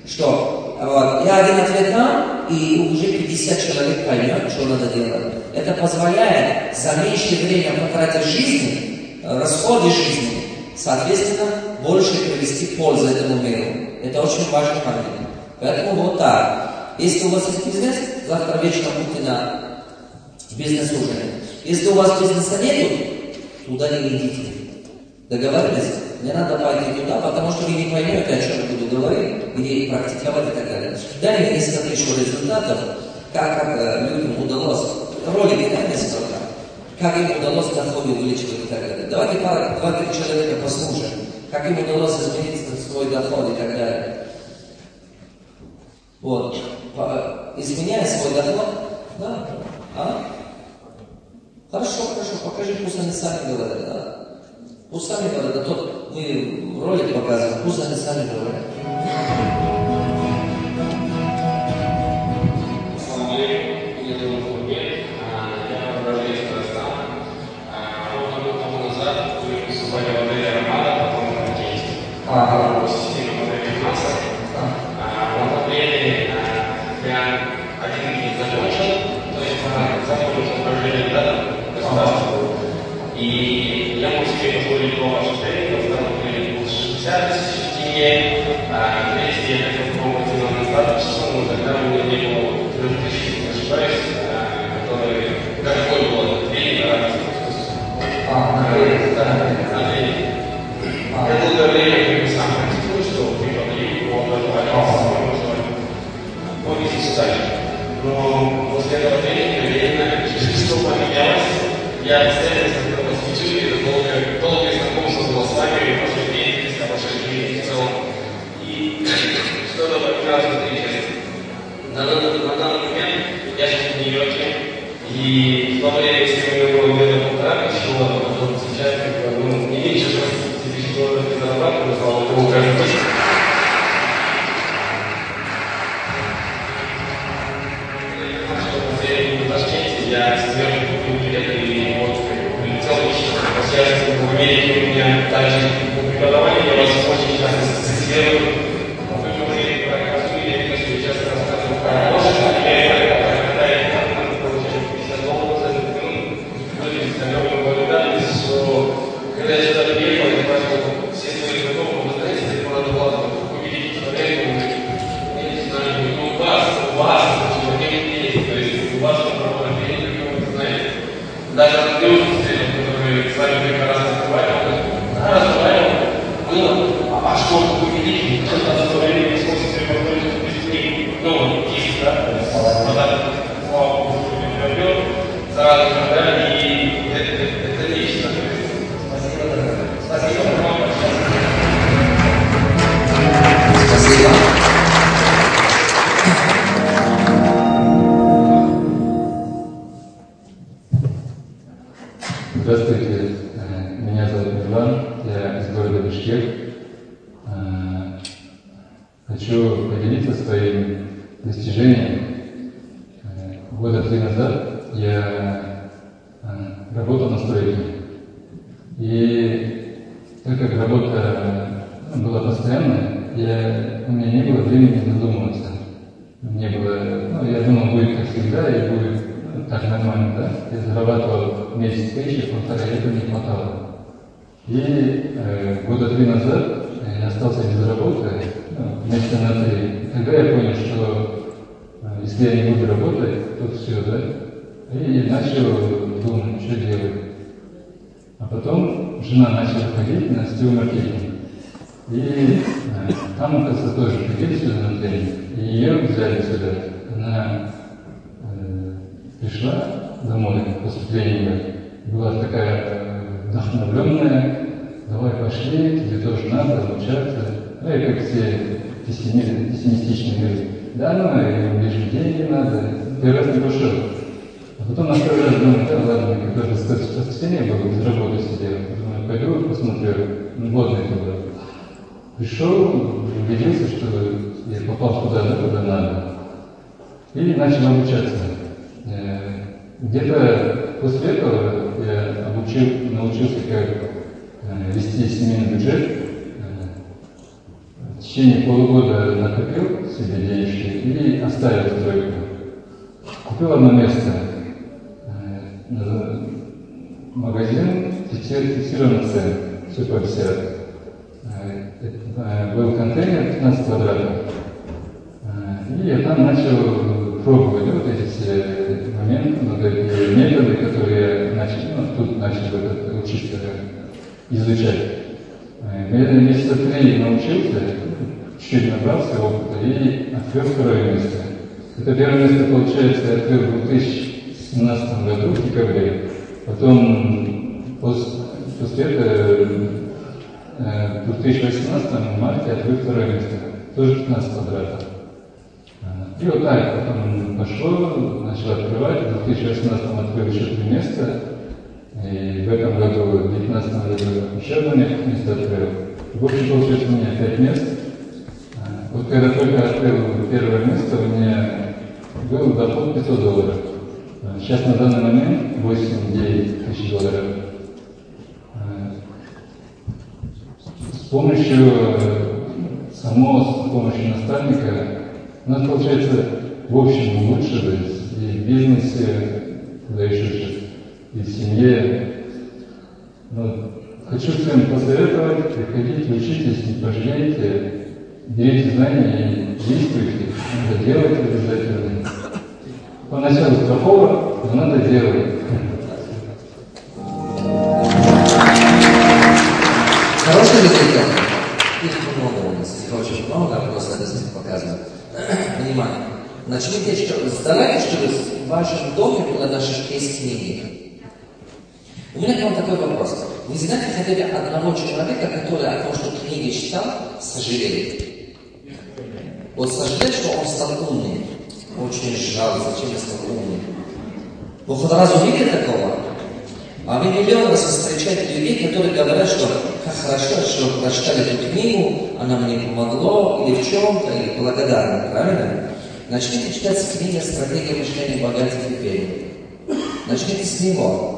Что я один ответ дам, и уже 50 человек поймет, что надо делать. Это позволяет за меньшее время потратить жизни, расходы жизни, соответственно, больше привести пользу этому миру. Это очень важный момент. Поэтому вот так. Если у вас есть бизнес, завтра вечером будьте на бизнес-ужине. Если у вас бизнеса нету, туда не идите. Договорились? Не надо пойти туда, потому что вы не поймете, о чем я буду говорить, где практиковать и так далее. Дай мне несколько еще результатов, как людям удалось, ролики, да, несколько, как им удалось доходы увеличивать и так далее. Давайте 2-3 человека послушаем, как им удалось изменить свой доход и так далее. Вот. Изменяя свой доход, да? Хорошо, покажи, пусть они сами говорят, да? Пусть сами говорят, а то мы ролик показываем, пусть они сами говорят. Меня зовут Фургей, я уроженец Казахстана. Ровно год тому назад мы выступали в отеле «Армада» по поводу есть. могу себе позволить дома состояние, в основном были 60 тысяч тенге, а 200 я хотел пробовать на достаточно, но тогда у меня не было 3000, не ошибаюсь, которые, какой было, 3 раза. Я долгое время сам практикую, что преподаю по образованию, повести дальше. Но после этого времени, что поменялось, я постоянно знакомился с YouTube, долгое знакомство было с вами, вашей деятельностью, вашей жизни в целом. И что-то поменялось внутри. На данный момент я сейчас в Нью-Йорке, и в то время, если у меня было где-то $1500, то сейчас не меньше $10 000 зарабатываю, слава богу, каждый месяц. Я сверху купил билеты и вот прилетел лично. Сейчас в Америке у меня также преподавание, я вас очень часто цитирую. Вы говорили про карту, и я видно, что я часто рассказываю про лошадь, и я когда я надо получать $50 за эту минуту, люди намеком благодарны, что когда я сюда приехал, я спрашивал все свои знакомые, вы знаете, это надо было увидеть человека, я не знаю, ну у вас, то есть у вас даже люди, которые с вами прекрасно разговаривали, было, а что вы великий, кто-то за то время не смог себе позволить без ну, есть, да, продать, слава Богу, что не приобрел, сразу же, да, и это нечто. Спасибо, дорогая. Спасибо вам большое. Спасибо. Здравствуйте, меня зовут Иван, я из города Бишкек. Хочу поделиться своим достижением. Года 3 назад я работал на стройке. И так как работа была постоянная, у меня не было времени задумываться. Не было, я думал, будет как всегда и будет так нормально, да? Я зарабатывал месяц тысячи, 1,5 лета не хватало. И года 3 назад я остался без работы, месяца на 3. Тогда я понял, что если я не буду работать, то все, да? И начал думать, что делать. А потом жена начала ходить на сетевой маркетинг. И там, оказывается, тоже ходили сюда на тренинг. И ее взяли сюда. Она пришла домой после тренинга, была такая вдохновленная, давай пошли, тебе тоже надо обучаться. Ну и как все пессимистичные люди, да, ну и лишь деньги надо, первый раз не пошел. А потом на второй раз думаю, да ладно, когда же состояние было, без работы сидел, думаю, пойду посмотрю, годное это было. Пришел, убедился, что я попал туда, да, куда надо, и начал обучаться. Где-то после этого я научился, как вести семейный бюджет. В течение полугода накопил себе денежки и оставил стройку. Купил одно место, магазин, фиксированных цен, все по 50. Был контейнер 15 квадратов. И я там начал пробовать вот эти все моменты, вот эти методы, которые тут начал учиться изучать. Я месяца 3 научился, чуть-чуть набрался опыта и открыл второе место. Это первое место, получается, я открыл в 2017 году, в декабре. Потом, после этого, в 2018 в марте открыл второе место, тоже 15 квадратов. И вот так потом пошло, начал открывать, в 2018 открыл еще 3 места, и в этом году, в 2019 году еще одно место открыл. В общем, получилось у меня 5 мест. Вот когда только открыл первое место, у меня был доход $500. Сейчас на данный момент 8-9 тысяч долларов. С помощью наставника у нас получается в общем улучшилось и в бизнесе, куда еще сейчас, и в семье. Хочу всем посоветовать, приходите, учитесь, не пожалеете, берите знания и действуйте. Надо делать обязательно. Поначалу плохого, но надо делать. Хороший результат. Их много у нас, их очень много, просто это здесь показано. Внимание. Начните, старайтесь, чтобы в вашем доме было наши книги. У меня к вам такой вопрос. Вы знаете хотя бы одного человека, который о том, что книги читал, сожалеет? Вот сожалеет, что он стал умным. Очень жаль, зачем я стал умным. Вы хоть раз увидели такого? А вы миллион раз встречаете людей, которые говорят, что как хорошо, что прочитали эту книгу, она мне помогла, или в чем-то, или благодарна, правильно? Начните читать книги «Стратегия мышления богатых теперь». Начните с него.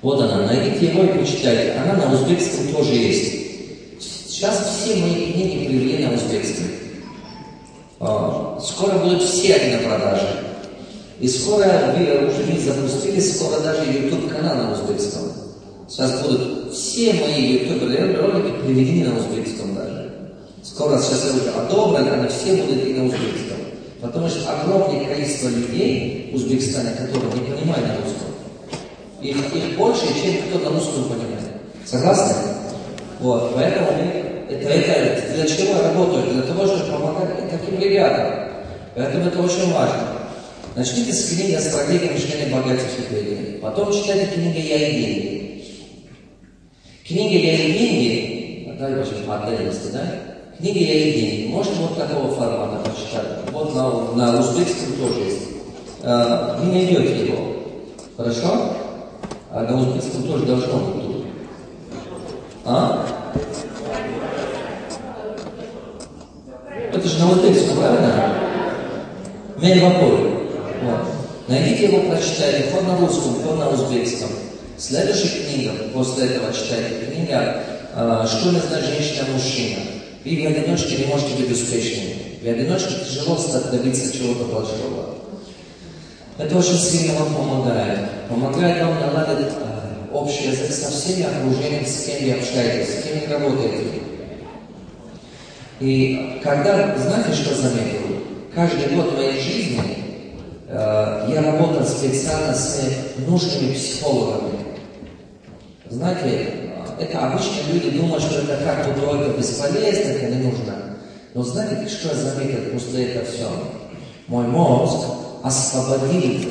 Вот она, найдите его и почитайте. Она на узбекском тоже есть. Сейчас все мои книги привели на узбекском. Скоро будут все они на продаже. И скоро вы уже не запустили, скоро даже YouTube-канал на узбекском. Сейчас будут все мои YouTube-ролики приведены на узбекском даже. Скоро сейчас я уже одобрен, они все будут и на узбекском. Потому что огромное количество людей в Узбекистане, которые не понимают на русском. Их больше, чем кто на русском понимает. Согласны? Вот, поэтому это для чего я работаю? Для того, чтобы помогать таким ребятам. Поэтому это очень важно. Начните с книги о стратегии мышления богатых людей. Потом читайте книгу «Я и деньги». Книга «Я и деньги», дай Боже, по отдельности, да? Книга «Я и деньги». Можете вот такого формата прочитать. Вот на узбекском тоже есть. Вы найдете его. Хорошо? А на узбекском тоже должно быть тут. Это же на узбекском, правильно? Мельвапой. Вот. Найдите его, прочитайте, хоть на русском, хоть на узбекском. Следующая книга, после этого читайте книга «Что не знает женщина-мужчина». Вы в одиночке не можете быть успешными. В одиночке тяжело добиться чего-то большого. Это очень сильно вам помогает. Помогает вам наладить общий язык со всеми окружениями, с кем вы общаетесь, с кем вы работаете. И когда, знаете, что заметил? Каждый год в моей жизни я работал специально с нужными психологами. Знаете, это обычно люди думают, что это как будто это бесполезно, это не нужно. Но знаете, что я заметил после этого всего? Мой мозг освободил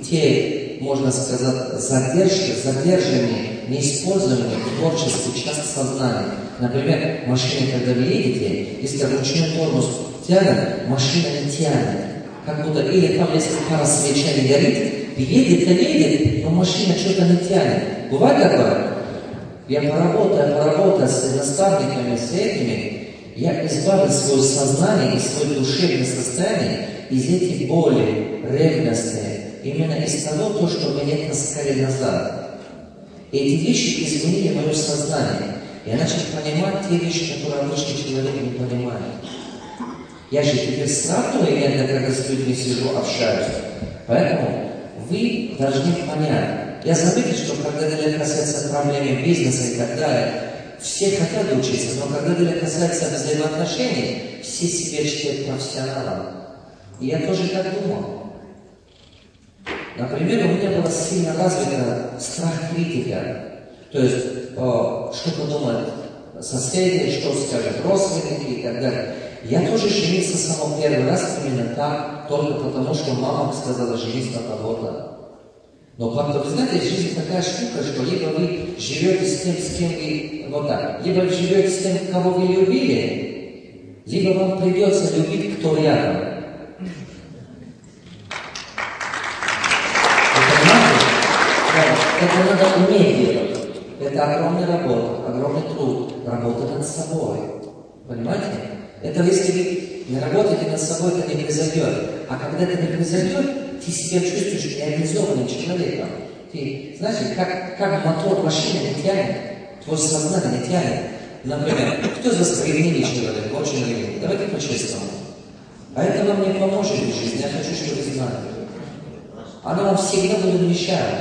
те, можно сказать, задержанные, неиспользованные творческие части сознания. Например, в машине, когда вы едете, если ручной тормоз тянет, машина не тянет. Как будто, или там, если пара свеча не горит, едет, но машина что-то не тянет. Бывает такое? Я поработал с наставниками, с этими, я избавил свое сознание и свое душевное состояние из этих боли, ревности, именно из того, что меня таскали назад. И эти вещи изменили мое сознание. Я начал понимать те вещи, которые обычный человек не понимает. Я же теперь сравниваю это, когда с людьми сижу, общаюсь. Поэтому вы должны понять. Я заметил, что когда дело касается проблем бизнеса и так далее, все хотят учиться, но когда дело касается взаимоотношений, все себя считают профессионалом. И я тоже так думал. Например, у меня было сильно развито страх критика. То есть, что подумают соседи, что скажут родственники и так далее. Я тоже женился с самого первого раз именно так, только потому, что мама сказала жениться на кого-то. Но как-то, вы знаете, жизнь такая штука, что либо вы живете с тем, с кем вы, вот так, либо вы живете с тем, кого вы любили, либо вам придется любить, кто рядом. Вы понимаете? Это надо уметь делать. Это огромная работа, огромный труд, работа над собой. Понимаете? Это если вы не работаете над собой, это не произойдет. А когда это не произойдет, ты себя чувствуешь реализованным человеком. Ты, знаете, как мотор машины не тянет, твое сознание не тянет. Например, кто из вас ревнивый человек, очень ревнивый? Давайте по-честному. А это вам не поможет в жизни, я хочу, чтобы вы знали. Она вам всегда будет мешать.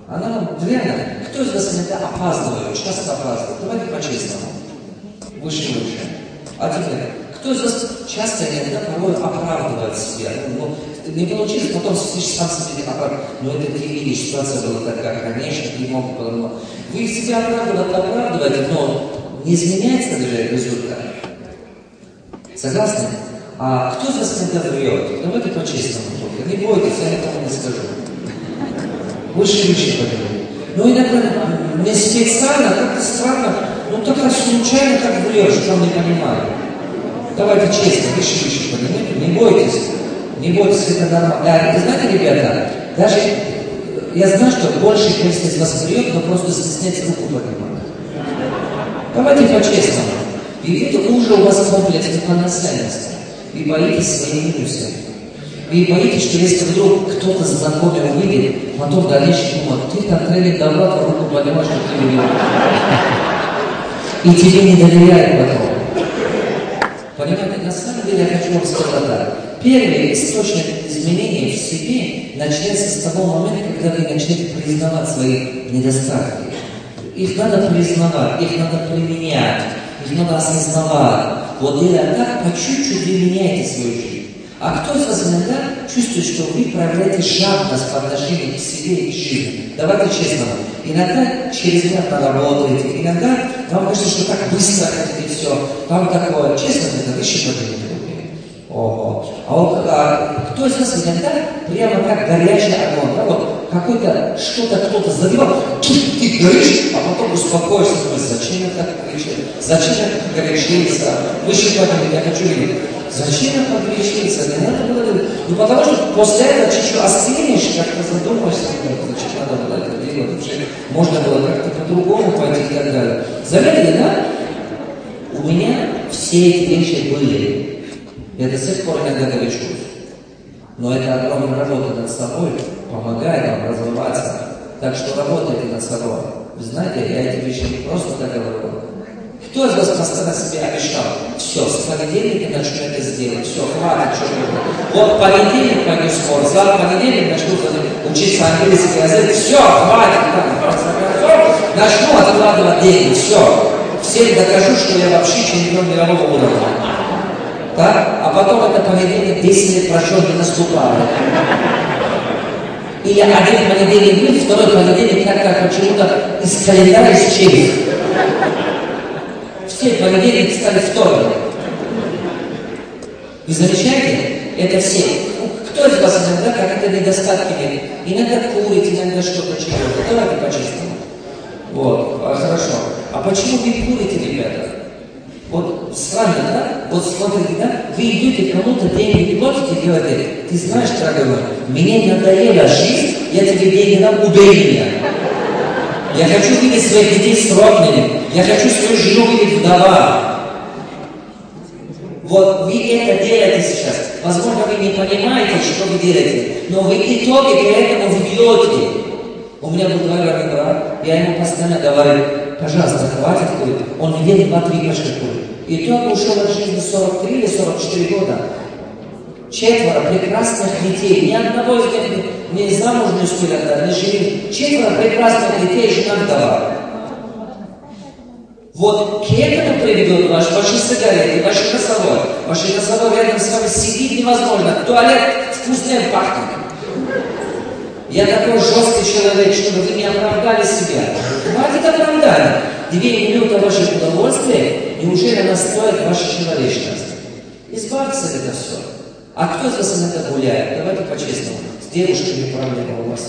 Она вам реально Кто из вас иногда опаздывает, часто опаздывает? Давайте по-честному. Выше. А теперь, кто из вас часто иногда порой оправдывает себя? Ну, не получилось, потом сам себе оправдывать. Но это ты видишь, ситуация была такая, конечно, ты мог подумать. Вы себя оправдываете, но не изменяется даже результат. Согласны? А кто из вас иногда врет? Давайте по-честному только. Не бойтесь, я никому не скажу. Выше подумайте. Ну иногда не специально, как-то странно, ну так случайно как врешь, что не понимаю. Давайте честно, выше поднимите, не бойтесь, это нормально. Знаете, ребята, даже я знаю, что большая часть из вас врет, но просто стесняется руку поднимать. Давайте по-честному. Ведь это уже у вас комплекс неполноценности. Вы боитесь свои минусы. Вы боитесь, что если вдруг кто-то знакомый увидит, потом в дальнейшем думает, ты там тренинг давал, то руку поднимаешь, что ты увидел. И тебе не доверяют потом. Понимаете, на самом деле я хочу вам сказать так. Первый источник изменений в себе начинается с того момента, когда вы начнете признавать свои недостатки. Их надо признавать, их надо применять, их надо осознавать. Вот делая так, по чуть-чуть вы меняете свою жизнь. А кто из вас иногда чувствует, что вы проявляете жадность по отношению к себе и к жизни? Давайте честно. Иногда чрезмерно работаете, иногда вам кажется, что так быстро хотите все. Вам такое, честно, это выше поднимите. Ого. А вот кто из вас иногда прямо как горячий огонь, да, вот какой-то, что-то кто-то задевал, ты горишь, а потом успокоишься, зачем я так горячился, зачем я так горячился, выше поднимите, я хочу видеть. Зачем я погрешился? Не надо было делать. Ну потому что после этого чуть-чуть остынешь, как-то задумаешься, зачем надо было это делать. Вообще можно было как-то по-другому пойти и так далее. Заметили, да? У меня все эти вещи были. Я до сих пор иногда горячусь. Но это огромная работа над собой, помогает вам развиваться. Так что работайте над собой. Вы знаете, я эти вещи не просто так говорю. Кто из вас постоянно себе обещал? Все, с понедельника начну это сделать. Все, хватит, что вот понедельник пойду в спорт, завтра понедельник начну учиться английский язык. Все, хватит, начну откладывать деньги. Все. Всем докажу, что я вообще чемпион мирового уровня. Так? А потом это понедельник 10 лет прошел, не наступает. Или один понедельник был, второй понедельник как-то почему-то из календаря исчез. Все понедельники стали вторым. Вы замечаете? Это все. Кто из вас иногда какие-то недостатки имеет? Иногда курит, иногда что-то чего-то. Давайте по-честному. Вот, хорошо. А почему вы курите, ребята? Вот странно, да? Вот смотрите, да? Вы идете кому-то деньги платите и говорите, ты знаешь, дорогой мой, мне надоела жизнь, я тебе деньги дам, убей меня. Я хочу видеть своих детей с родными. Я хочу свою жену видеть вдова. Вот вы это делаете сейчас. Возможно, вы не понимаете, что вы делаете, но в итоге при этом вы бьете. У меня был двоюродный брат, я ему постоянно говорю, пожалуйста, хватит курить. Он в день 2-3 пачки курит. И тот ушел от жизни 43 или 44 года. 4 прекрасных детей. Ни одного из них не замуж не успели отдать, не жили. 4 прекрасных детей, жена вдова. Вот к этому приведет ваши сигареты, ваши носовой. Ваши носовой рядом с вами сидит невозможно. Туалет вкусным пахнет. Я такой жесткий человек, чтобы вы не оправдали себя. Хватит оправдания. 2 минуты вашего удовольствия, неужели она стоит вашей человечности? Избавьтесь от этого все. А кто из вас иногда гуляет? Давайте по-честному. С девушками проблема у вас.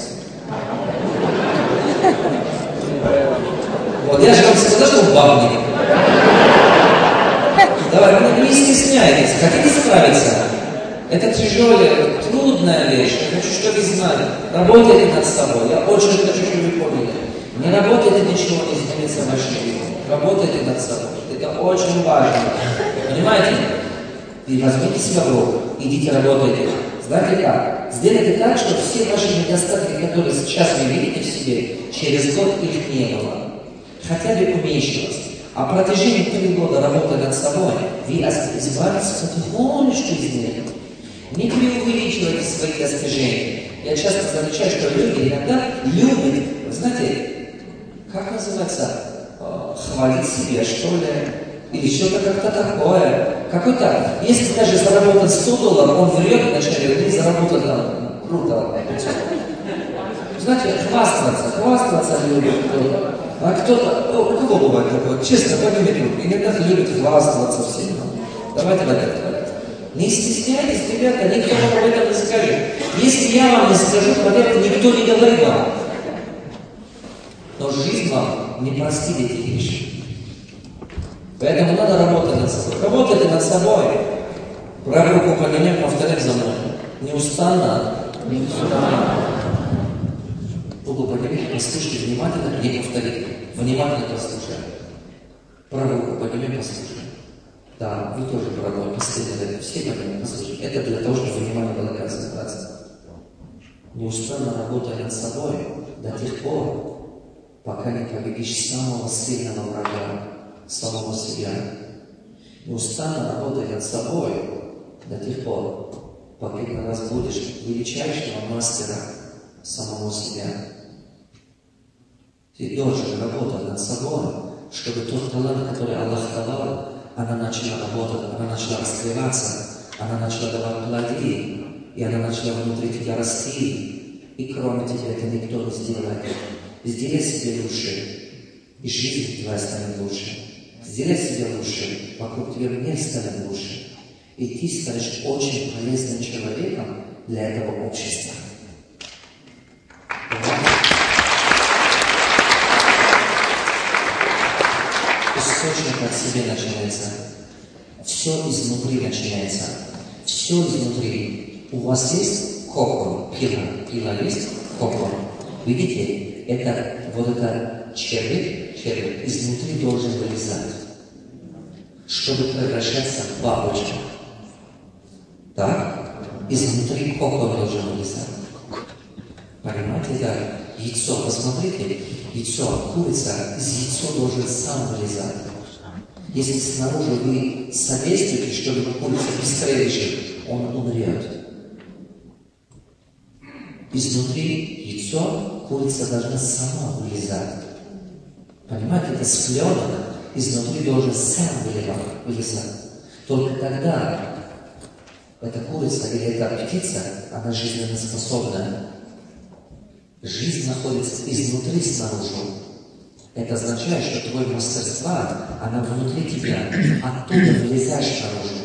Вот я же вам сказал, что вы бабник. Давай, вы не стесняйтесь. Хотите справиться? Это тяжелая, трудная вещь. Я хочу, чтобы вы знали. Работайте над собой. Я очень хочу, чтобы вы поняли. Не работайте, ничего не изменится в вашей жизни. Работайте над собой. Это очень важно. Понимаете? И возьмите себя в руку. Идите работайте. Знаете как? Сделайте так, чтобы все ваши недостатки, которые сейчас вы видите в себе, через год их не было. Хотя бы уменьшилось. А в протяжении 3 года работы над собой, вы избавитесь потихонечку из них. Не преувеличивайте свои достижения. Я часто замечаю, что люди иногда любят, знаете, как называется, хвалить себе, что ли, или что-то как-то такое. Какой-то, если даже заработать $100, он врет вначале, или заработать там круто. Знаете, хвастаться любит кто-то. А кто-то, у кого бывает такое? Честно, поверю, иногда любит хвастаться всем. Давайте. Не стесняйтесь, ребята, никто вам об этом не скажет. Если я вам не скажу, поверьте, никто не говорит вам. Но жизнь вам не простит эти вещи. Поэтому надо работать над собой. Работайте над собой. Правую руку поднимем, повторяем за мной. Неустанно. Руку поднимем, послушайте внимательно, не повторите. Внимательно послушаем. Правую руку поднимем, послушаем. Да, вы тоже правую, последовательно. Все поднимем, послушаем. Это для того, чтобы внимание было концентрация. Неустанно работай над собой до тех пор, пока не победишь самого сильного врага, самого себя. Неустанно работай над собой до тех пор, пока не разбудишь величайшего мастера самого себя. Ты должен работать над собой, чтобы тот талант, который Аллах давал, она начала работать, она начала раскрываться, она начала давать плоды, и она начала внутри тебя расти. И кроме тебя это никто не сделает. Сделай себе лучше, и жизнь твоя станет лучше. Сделай себя лучше, вокруг тебя мир станет лучше. И ты станешь очень полезным человеком для этого общества. Источник от себя начинается. Все изнутри начинается. Все изнутри. У вас есть кокон, пила есть кокон. Видите, это вот этот червяк изнутри должен вылезать, чтобы превращаться в бабочку. Так? Изнутри кокон должен вылезать. Понимаете, да? Яйцо, посмотрите, яйцо, курица, из яйца должен сам вылезать. Если снаружи вы содействуете, чтобы курица быстрее решит, он умрет. Изнутри яйцо курица должна сама вылезать. Понимаете, это слёнок изнутри должен сам вылезать. Только тогда эта курица или эта птица, она жизненноспособна. Жизнь находится изнутри снаружи. Это означает, что твое мастерство, она внутри тебя, оттуда вылезаешь наружу.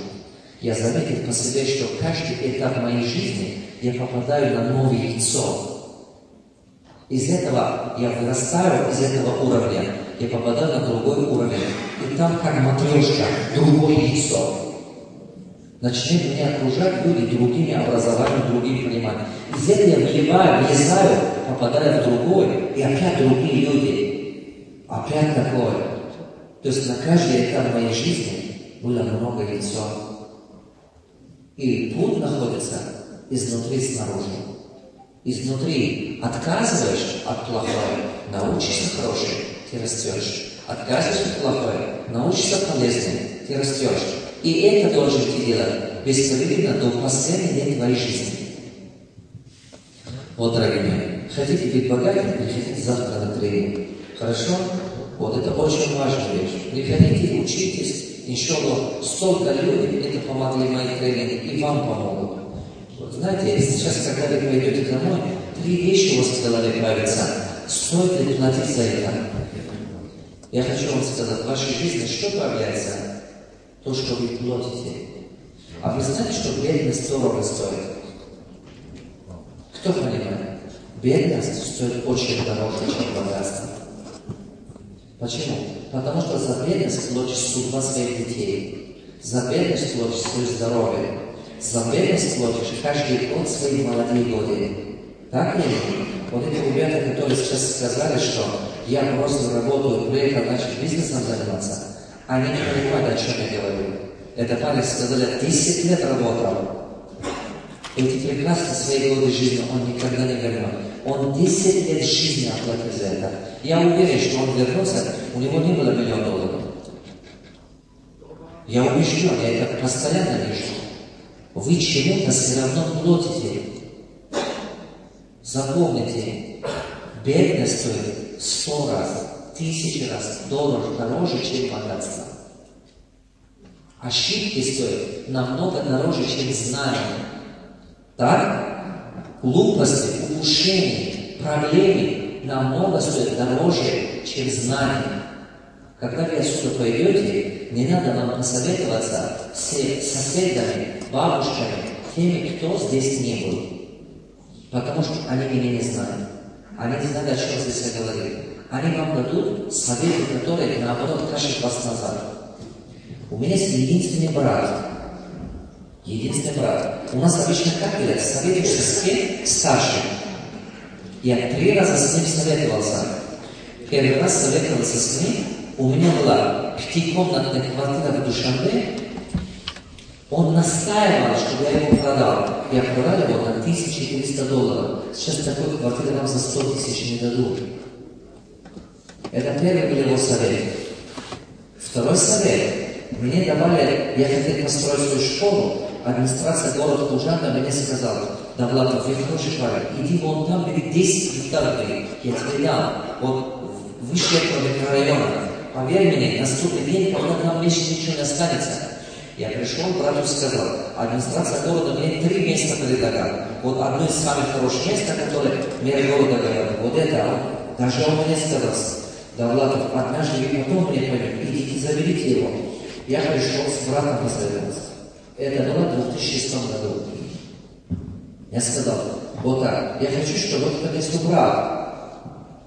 Я заметил по себе, что каждый этап моей жизни я попадаю на новое яйцо. Из этого я вырастаю, из этого уровня, я попадаю на другой уровень. И там, как матрешка, другое яйцо. Начнут меня окружать люди другими образованиями, другими пониманием. Из этого я выливаю, влезаю, попадаю в другой, и опять другие люди. Опять такое. То есть на каждый этап моей жизни было много яйцо. И путь находится изнутри снаружи. Изнутри отказываешь от плохого, научишься хорошим, ты растешь. Отказываешь от плохого, научишься полезным, ты растешь. И это должен ты делать беспрерывно до последнего дня твоей жизни. Вот, дорогие мои, хотите быть богатым, приходите завтра на тренинг. Хорошо? Вот это очень важная вещь. Приходите, учитесь, иншаллах, столько людей, это помогли мои тренинги, и вам помогут. Вот, знаете, сейчас, когда вы пойдете домой, 3 вещи у вас в голове появятся. Стоит ли платить за это? Я хочу вам сказать, в вашей жизни что появляется? То, что вы платите. А вы знаете, что бедность дорого стоит? Кто понимает? Бедность стоит очень дороже, чем богатство. Почему? Потому что за бедность платишь судьба своих детей. За бедность платишь свое здоровье. За бедность платишь каждый год свои молодые годы. Так или нет? Вот эти ребята, которые сейчас сказали, что я просто работаю, приехал, начал бизнесом заниматься, они не понимают, о чем я говорю. Это парень сказали, 10 лет работал. Эти прекрасные свои годы жизни он никогда не вернет. Он 10 лет жизни оплатил за это. Я уверен, что он вернулся, у него не было $1 000 000. Я убежден, я это постоянно вижу. Вы чему-то все равно платите. Запомните, бедность стоит 100 раз 1000 раз дороже, чем богатство. Ошибки стоят намного дороже, чем знания. Так? Глупости, упущения, проблемы намного стоят дороже, чем знания. Когда вы отсюда пойдете, не надо вам посоветоваться с соседями, бабушками, теми, кто здесь не был. Потому что они меня не знают. Они не знают, о чем здесь я говорю. Они вам дадут советы, которые, наоборот, тащат вас назад. У меня есть единственный брат. Единственный брат. У нас обычно как говорят, советуешься с кем? Старшим. Я 3 раза с ним советовался. Первый раз советовался с ним. У меня была 5-комнатная квартира в Душанбе. Он настаивал, чтобы я его продал. Я продал его на $1300. Сейчас такой квартиры вам за 100 000 не дадут. Это первый был его совет. Второй совет. Мне давали, я хотел построить свою школу, администрация города Лужанка мне сказала: Давлатов, вы хороший парень, иди вон там, бери 10 гектаров, я тебе дам. Вот выше этого микрорайона. Поверь мне, наступит день, когда нам больше ничего не останется. Я пришел, брату сказал: администрация города мне 3 места предлагала. Вот одно из самых хороших мест, которое мэр города говорит, вот это, даже он мне сказал: Давлатов, однажды вы потом мне поймете, идите, заберите его. Я пришел с братом посоветоваться. Это было в 2006 году. Я сказал: вот так, я хочу, чтобы вот это есть брат.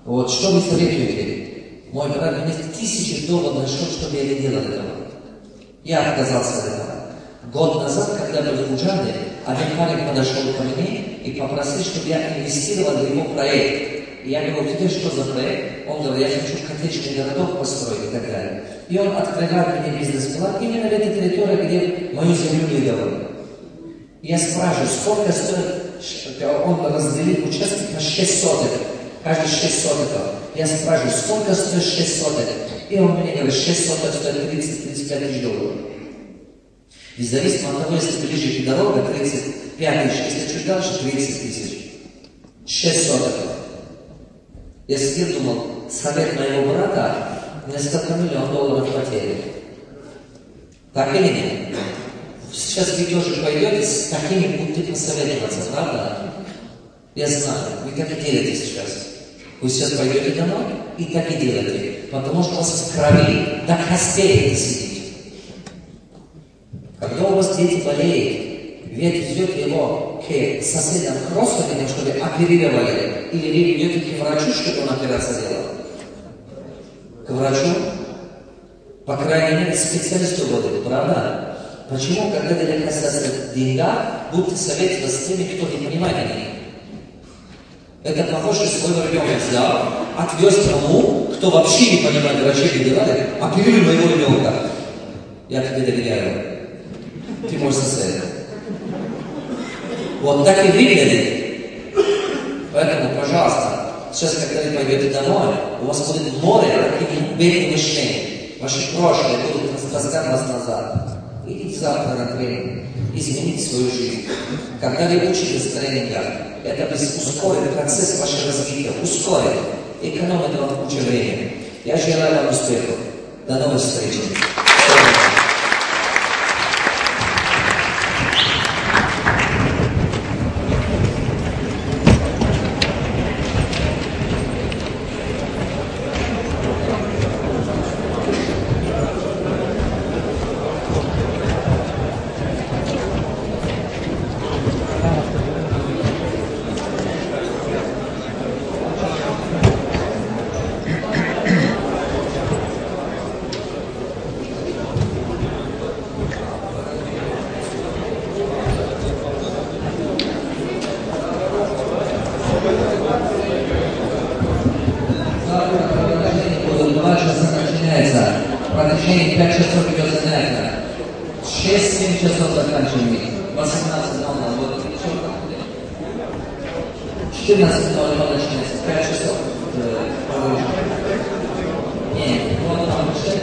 Вот, что вы советуете? Мой брат мне $1000 нашел, чтобы я не делал этого. Я отказался от этого. Год назад, когда был в Лужане, один парень подошел ко мне и попросил, чтобы я инвестировал в его проект. И я говорю: у тебя что за проект? Он говорит: я хочу коттеджный городок построить и так далее. И он открывает мне бизнес-план именно в этой территории, где мою землю не давали. Я спрашиваю, сколько стоит, он разделил участок на 6 соток, каждый 6 соток. Я спрашиваю, сколько стоит 6 соток? И он мне говорит, 6 соток стоит $30-35 000. И зависит от того, если ближе к дороге, 35 000, если чуть дальше, 30 000. 6 соток. Я сидел, думал, совет моего брата, несколько $1 000 000 потери. Так или нет? Сейчас вы тоже пойдете, с такими будете посоветоваться, правда? Я знаю, вы так и делаете сейчас. Вы сейчас пойдете домой и так и делаете, потому что у вас в крови до костей это сидит. Когда у вас дети болеют, вы отвезете его к соседям, к родственникам, чтобы оперировали, или вы идете к врачу, чтобы он операцию делал? К врачу? По крайней мере, специалисту будет, правда? Почему, когда дело касается деньга, будете советоваться с теми, кто не понимает о них? Это похоже, что свой ребенка взял, отвез тому, кто вообще не понимает врачебные дела, оперируй моего ребенка. Я тебе доверяю. Ты мой сосед. Вот так и выглядит. Поэтому, пожалуйста, сейчас, когда вы пойдете домой, у вас будет море таких бедных мышлений. Ваши прошлые будут раздражать вас назад. Идите завтра на тренинг, измените свою жизнь. Когда вы учитесь тренингах, это ускорит процесс вашего развития, ускорит, экономит вам кучу времени. Я желаю вам успехов. До новых встреч. Продолжение 5 часов идет занятие. 6-7 часов заканчиваем. 18:00. Вот 14:00 начинается. 5 часов. Нет, вот там 6.